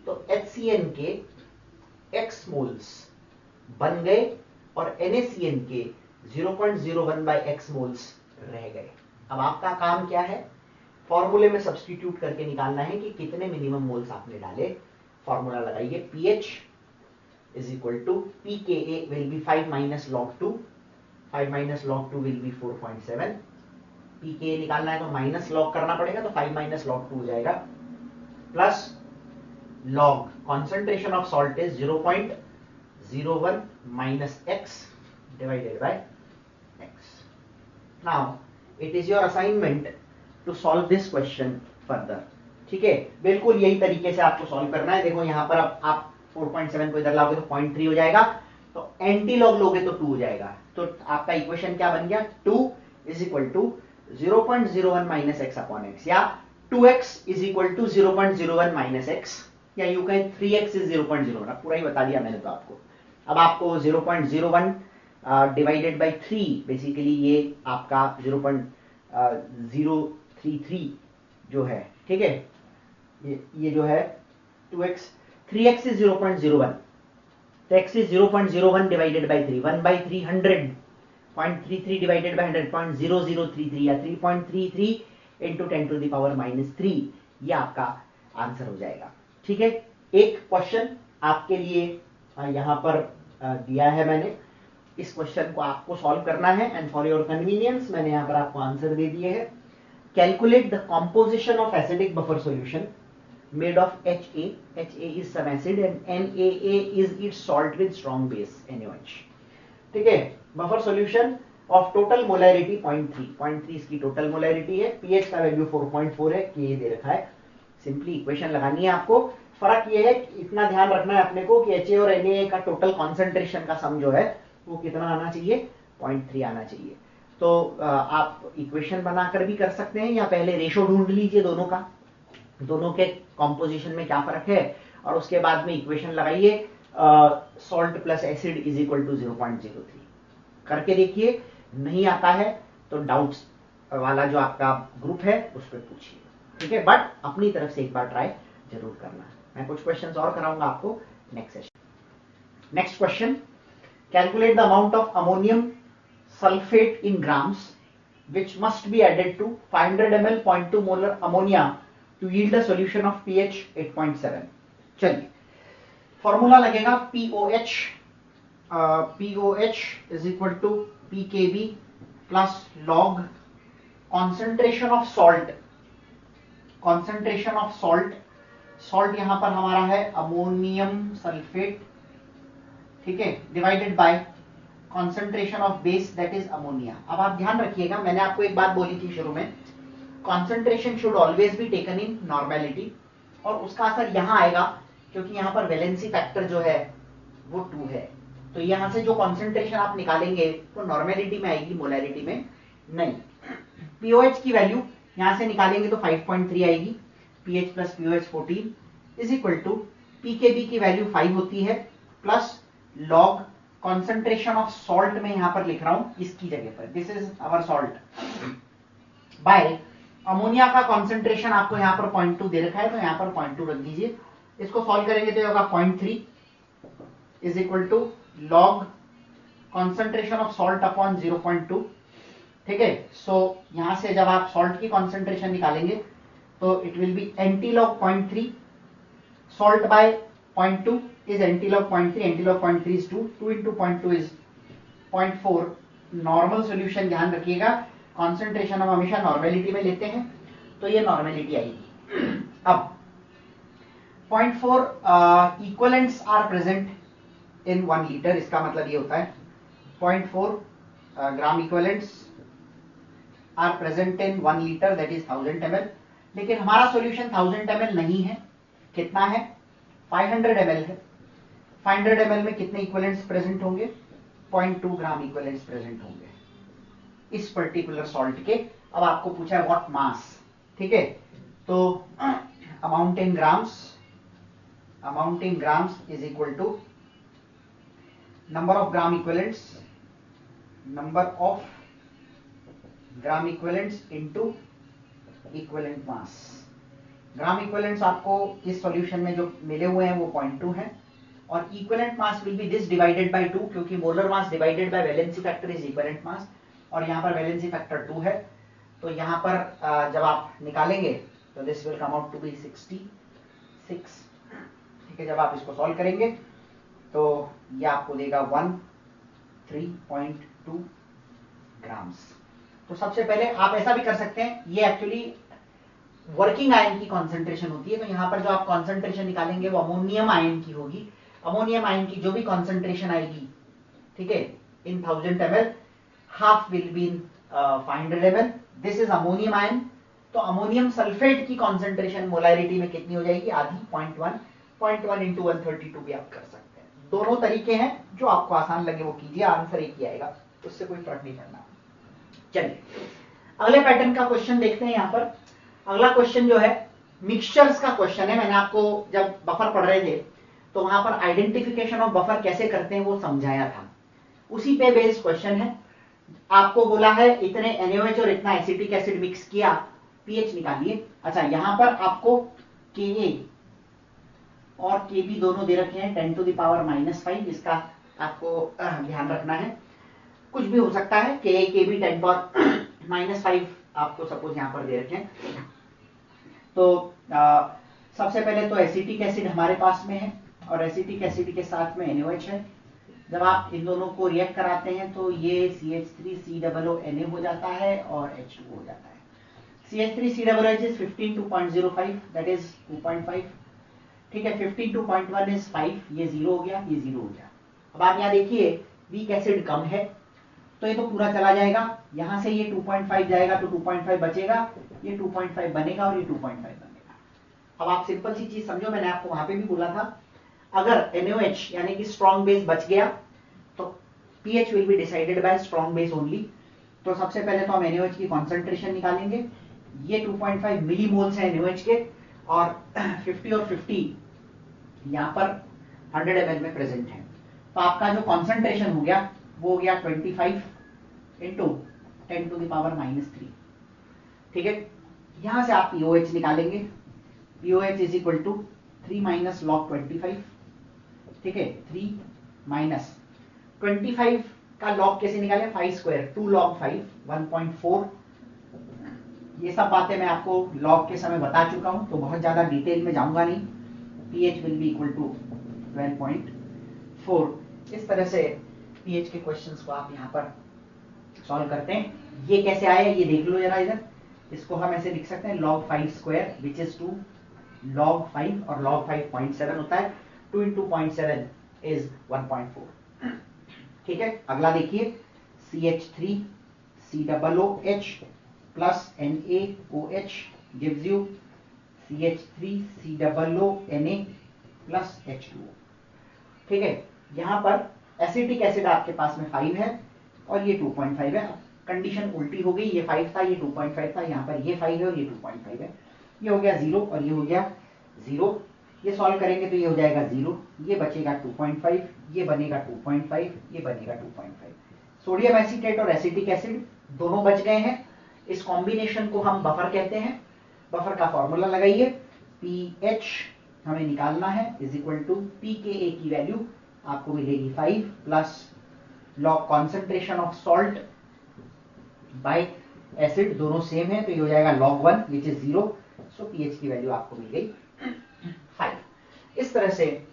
तो HCN के x मोल्स बन गए और NaCN के 0.01 by x मोल्स रह गए। अब आपका काम क्या है, फॉर्मूले में सब्स्टिट्यूट करके निकालना है कि कितने मिनिमम मोल्स आपने डाले। फॉर्मूला लगाइए, pH is equal to pKa will be 5 minus log 2, 5 minus log 2 will be 4.7। pKa निकालना है तो माइनस लॉग करना पड़ेगा, तो 5 minus log 2 हो जाएगा, plus log concentration of salt is 0.01 minus x divided by x। Now it is your assignment to solve this question further, ठीक है। बिल्कुल यही तरीके से आपको सॉल्व करना है। देखो यहां पर अब आप 4.7 को इधर लाओगे तो 0.3 हो जाएगा, तो एंटी लॉग लोगे तो 2 हो जाएगा। तो आपका इक्वेशन क्या बन गया, 2 is equal to 0.01 minus x upon x, या 2x is equal to 0.01 minus x, या यू कहें 3x इज 0.01। पूरा ही बता दिया मैंने तो आपको। अब आपको 0.01 डिवाइडेड बाई 3, बेसिकली ये आपका 0.033 जो है, ठीक है, ये जो है 2x, 3x इज 0.01, तो x is 0.01 divided by 3, 1/3 100, 0.33 divided by 100, 0.0033, या 3.33 इंटू 10 टू द पावर -3, ये आपका आंसर हो जाएगा। ठीक है, एक क्वेश्चन आपके लिए यहां पर दिया है मैंने, इस क्वेश्चन को आपको सॉल्व करना है, एंड फॉर योर कन्वीनियंस मैंने यहां पर आपको आंसर दे दिए हैं। Calculate the composition of acidic buffer solution made of HA. HA is some acid and NaA is its salt with strong base NaOH. ठीक है, buffer solution of total molarity 0.3 इसकी total molarity है, pH का value 4.4 है, के दे रखा है। Simply equation लगानी है आपको। फर्क ये है, इतना ध्यान रखना है अपने को कि HA और NaA का टोटल कॉन्सेंट्रेशन का सम जो है वो कितना आना चाहिए, 0.3 आना चाहिए। तो आप इक्वेशन बनाकर भी कर सकते हैं, या पहले रेशो ढूंढ लीजिए दोनों के कॉम्पोजिशन में क्या फर्क है, और उसके बाद में इक्वेशन लगाइए salt plus acid is equal to 0.03 करके देखिए। नहीं आता है तो डाउट्स वाला जो आपका ग्रुप है उस पर पूछिए, ठीक है, बट अपनी तरफ से एक बार ट्राई जरूर करना। मैं कुछ क्वेश्चंस और कराऊंगा आपको next session. Next question, calculate the amount of ammonium sulphate in grams which must be added to 500 ml 0.2 molar ammonia to yield a solution of pH 8.7। चलिए, फॉर्मूला लगेगा POH, POH is equal to PKB plus log concentration of salt, concentration of salt यहां पर हमारा है ammonium sulphate, ठीक है, divided by concentration of base that is ammonia. अब आप ध्यान रखिएगा, मैंने आपको एक बात बोली थी शुरू में, concentration should always be taken in normality, और उसका असर यहां आएगा क्योंकि यहां पर वैलेंसी फैक्टर जो है वो 2 है, तो यहां से जो कॉन्सेंट्रेशन आप निकालेंगे वो नॉर्मेलिटी में आएगी, मोलैरिटी में नहीं। पीओएच की वैल्यू यहां से निकालेंगे तो 5.3 आएगी, pH plus pOH 14 is equal to pKb की वैल्यू 5 होती है, plus log concentration of salt में यहां पर लिख रहा हूं इसकी जगह पर, this is our salt, by ammonia का कॉन्सेंट्रेशन आपको यहां पर 0.2 दे रखा है, तो यहां पर 0.2 रख दीजिए। इसको सॉल्व करेंगे तो होगा 0.3 is equal to log concentration of salt upon 0.2, ठीक है। सो यहां से जब आप सॉल्ट की कॉन्सेंट्रेशन निकालेंगे तो it will be antilog 0.3, salt by 0.2 is antilog 0.3, antilog 0.3 is 2, 2 into 0.2 is 0.4। Normal solution ध्यान रखिएगा, कॉन्सेंट्रेशन हम हमेशा नॉर्मेलिटी में लेते हैं, तो ये नॉर्मेलिटी आएगी। अब 0.4 equivalents are present in 1 litre, इसका मतलब ये होता है 0.4 gram equivalents are present in 1 litre that is 1000 ml, लेकिन हमारा सॉल्यूशन 1000 ml नहीं है, कितना है, 500 ml है। 500 ml में कितने इक्विवेलेंट्स प्रेजेंट होंगे, 0.2 ग्राम इक्विवेलेंट्स प्रेजेंट होंगे इस पर्टिकुलर सॉल्ट के। अब आपको पूछा है व्हाट मास, ठीक है, तो amount in grams is equal to number of gram equivalents into equivalent mass. Gram equivalents आपको इस सॉल्यूशन में जो मिले हुए हैं वो 0.2 है, और equivalent mass will be this divided by 2, क्योंकि molar mass divided by valency factor is equivalent mass, और यहाँ पर वैलेंसी फैक्टर 2 है, तो यहाँ पर जब आप निकालेंगे तो this will come out to be 66, ठीक है। जब आप इसको सॉल्व करेंगे तो ये आपको देगा 13.2 ग्राम्स। तो सबसे पहले आप ऐसा भी कर सकते हैं, ये एक्चुअली वर्किंग आयन की कॉन्सेंट्रेशन होती है, तो यहां पर जो आप कॉन्सेंट्रेशन निकालेंगे वो अमोनियम आयन की होगी। अमोनियम आयन की जो भी कॉन्सेंट्रेशन आएगी, ठीक है, इन 1000 ml, half will be in 500 ml, this is ammonium ion. तो अमोनियम सल्फेट की कॉन्सेंट्रेशन मोलैरिटी में कितनी हो जाएगी, आधी, 0.1, 0.1 इंटू 132 भी आप कर सकते हैं। दोनों तरीके हैं, जो आपको आसान लगे वो कीजिए, आंसर एक ही आएगा, उससे कोई फर्क नहीं पड़ना। चलिए अगले पैटर्न का क्वेश्चन देखते हैं। यहाँ पर अगला क्वेश्चन जो है मिक्सचर्स का क्वेश्चन है। मैंने आपको जब बफर पढ़ रहे थे तो वहां पर आइडेंटिफिकेशन ऑफ बफर कैसे करते हैं वो समझाया था, उसी पे बेस्ड क्वेश्चन है। आपको बोला है इतने NaOH और इतना एसिटिक एसिड मिक्स किया, पीएच निकालिए। अच्छा, यहां पर आपको Ka और Kb दोनों दे रखे हैं 10 to the power -5, इसका आपको ध्यान रखना है। कुछ भी हो सकता है, Ka Kb 10 power -5 आपको सपोज यहां पर दे रखे हैं। तो सबसे पहले तो एसिटिक एसिड हमारे पास में है और एसिटिक एसिड के साथ में NaOH है। जब आप इन दोनों को रिएक्ट कराते हैं तो ये CH3COONA हो जाता है और H2 हो जाता है। CH3COOH is 15 to 0.05, that is 2.5। ठीक है, 15 to 0.1 is 5, ये 0 हो गया, ये 0 हो गया। अब आप यहाँ देखिए वीक एसिड कम है तो ये तो पूरा चला जाएगा, यहां से ये 2.5 जाएगा तो 2.5 बचेगा, ये 2.5 बनेगा और ये 2.5 बनेगा। अब आप सिंपल सी चीज समझो, मैंने आपको वहां पे भी बोला था अगर NaOH यानी कि स्ट्रॉन्ग बेस बच गया तो pH will be decided by strong base only. तो सबसे पहले तो हम NaOH की कॉन्सेंट्रेशन निकालेंगे। ये 2.5 मिलीमोल्स है NaOH के और 50 और 50 यहाँ पर 100 ml में प्रेजेंट है। तो आपका जो कॉन्सेंट्रेशन हो गया वो हो गया 25 इंटू 10 to the power -3। ठीक है, यहां से आप POH निकालेंगे। POH is equal to 3 minus log 25। ठीक है, 3 माइनस 25 का log कैसे निकाले, 5 स्क्वायर 2 log 5 1.4। ये सब बातें मैं आपको log के समय बता चुका हूं तो बहुत ज्यादा डिटेल में जाऊंगा नहीं। pH will be equal to 12.4। इस तरह से pH के क्वेश्चंस को आप यहाँ पर सॉल्व करते हैं। ये कैसे आया ये देख लो जरा इधर, इसको हम ऐसे लिख सकते हैं log 5 square which is 2 log 5 और log 5 0.7 होता है, 2 into 0.7 is 1.4। ठीक है, अगला देखिए CH3 COOH plus NaOH gives you CH3 COONA plus H2O। ठीक है, यहां पर एसिटिक एसिड आपके पास में 5 है और ये 2.5 है। कंडीशन उल्टी हो गई, ये 5 था ये 2.5 था, यहाँ पर ये 5 है और ये 2.5 है। ये हो गया 0 और ये हो गया 0। ये सॉल्व करेंगे तो ये हो जाएगा 0, ये बचेगा 2.5, ये बनेगा 2.5, ये बनेगा 2.5। सोडियम एसीटेट और एसिटिक एसिड दोनों बच गए हैं। इस कॉम्बिनेशन को हम बफर कहते हैं। बफर का फॉर्मूला लगाइए, pH हमें निकालना है इज इक्वल टू pKa की वैल्यू आपको मिलेगी 5 plus log concentration of salt bye acid, दोनों सेम है तो ये हो जाएगा log 1 which is 0। So pH की वैल्यू आपको मिल गई 5। इस तरह से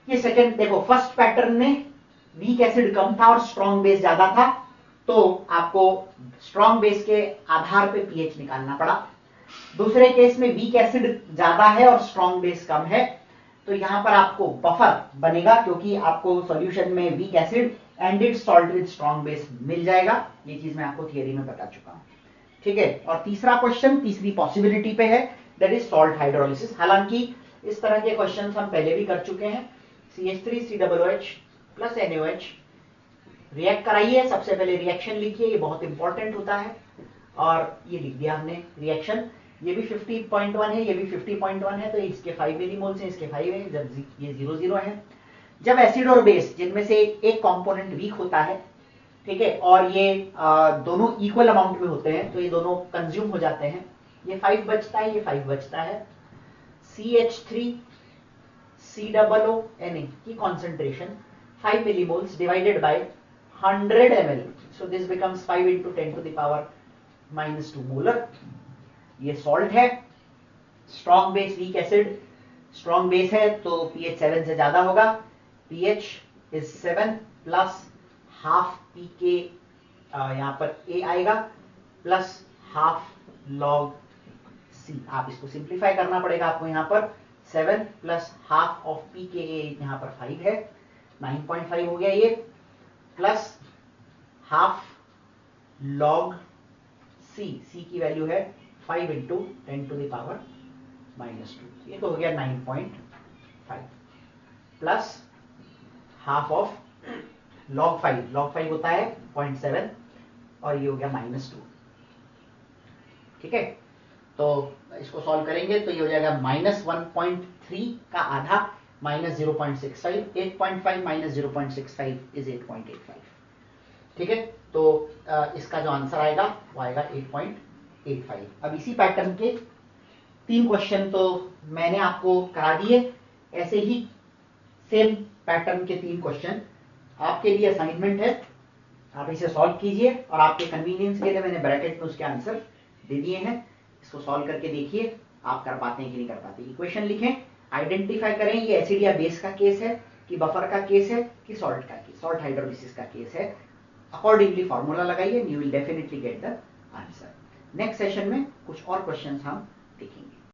ये सेकंड देखो, फर्स्ट पैटर्न में वीक एसिड कम था और स्ट्रॉन्ग बेस ज्यादा था तो आपको स्ट्रॉन्ग बेस के आधार पे pH निकालना पड़ा। दूसरे केस में वीक एसिड ज्यादा है और स्ट्रॉन्ग बेस कम है तो यहां पर आपको बफर बनेगा क्योंकि आपको सॉल्यूशन में weak acid and its salt with strong base मिल जाएगा। ये चीज मैं आपको थियरी में बता चुका हूं। ठीक है, और तीसरा क्वेश्चन तीसरी पॉसिबिलिटी पे है, दैट इज सॉल्ट हाइड्रोलिसिस। हालांकि इस तरह के क्वेश्चन हम पहले भी कर चुके हैं। CH3COOH प्लस NaOH रिएक्ट कराइए, सबसे पहले रिएक्शन लिखिए, ये बहुत इंपॉर्टेंट होता है। और ये लिख दिया हमने रिएक्शन, ये भी 50.1 है, ये भी 50.1 है तो इसके 5 मिलीमोल्स हैं, इसके 5 है, जब ये 0 है। जब एसिड और बेस जिनमें से एक कंपोनेंट वीक होता है, ठीक है, और ये दोनों इक्वल अमाउंट में होते हैं तो ये दोनों कंज्यूम हो जाते हैं। ये 5 बचता है, ये 5 बचता है। CH3COONA की concentration 5 millimoles divided by 100 ml, so this becomes 5 into 10 to the power -2 molar. ये सॉल्ट है। Strong base weak acid, strong base है तो pH 7 से ज्यादा होगा। pH is 7 plus half pK यहां पर A आएगा प्लस हाफ log C। आप इसको सिंप्लीफाई करना पड़ेगा आपको। यहां पर 7 प्लस हाफ ऑफ pKa यहां पर 5 है, 9.5 हो गया ये, plus half log C, C की वैल्यू है 5 इंटू 10 to the power -2, ये तो हो गया 9.5। प्लस हाफ ऑफ log 5 होता है 0.7 और ये हो गया -2। ठीक है, तो इसको सॉल्व करेंगे तो ये हो जाएगा -1.3 का आधा -0.65, 8.5 -0.65 इज 8.85। ठीक है, तो इसका जो आंसर आएगा वो आएगा 8.85। अब इसी पैटर्न के 3 क्वेश्चन तो मैंने आपको करा दिए, ऐसे ही सेम पैटर्न के 3 क्वेश्चन आपके लिए असाइनमेंट है, आप इसे सॉल्व कीजिए और आपके कन्वीनियंस के लिए मैंने ब्रैकेट में उसके आंसर दे दिए हैं। इसको सॉल्व करके देखिए आप कर पाते हैं कि नहीं कर पाते। इक्वेशन लिखें, आइडेंटिफाई करें ये एसिड या बेस का केस है कि बफर का केस है कि सॉल्ट का केस, सॉल्ट हाइड्रोलिसिस का केस है। अकॉर्डिंगली फॉर्मूला लगाइए, you will definitely get the answer. Next session में कुछ और क्वेश्चंस हम देखेंगे।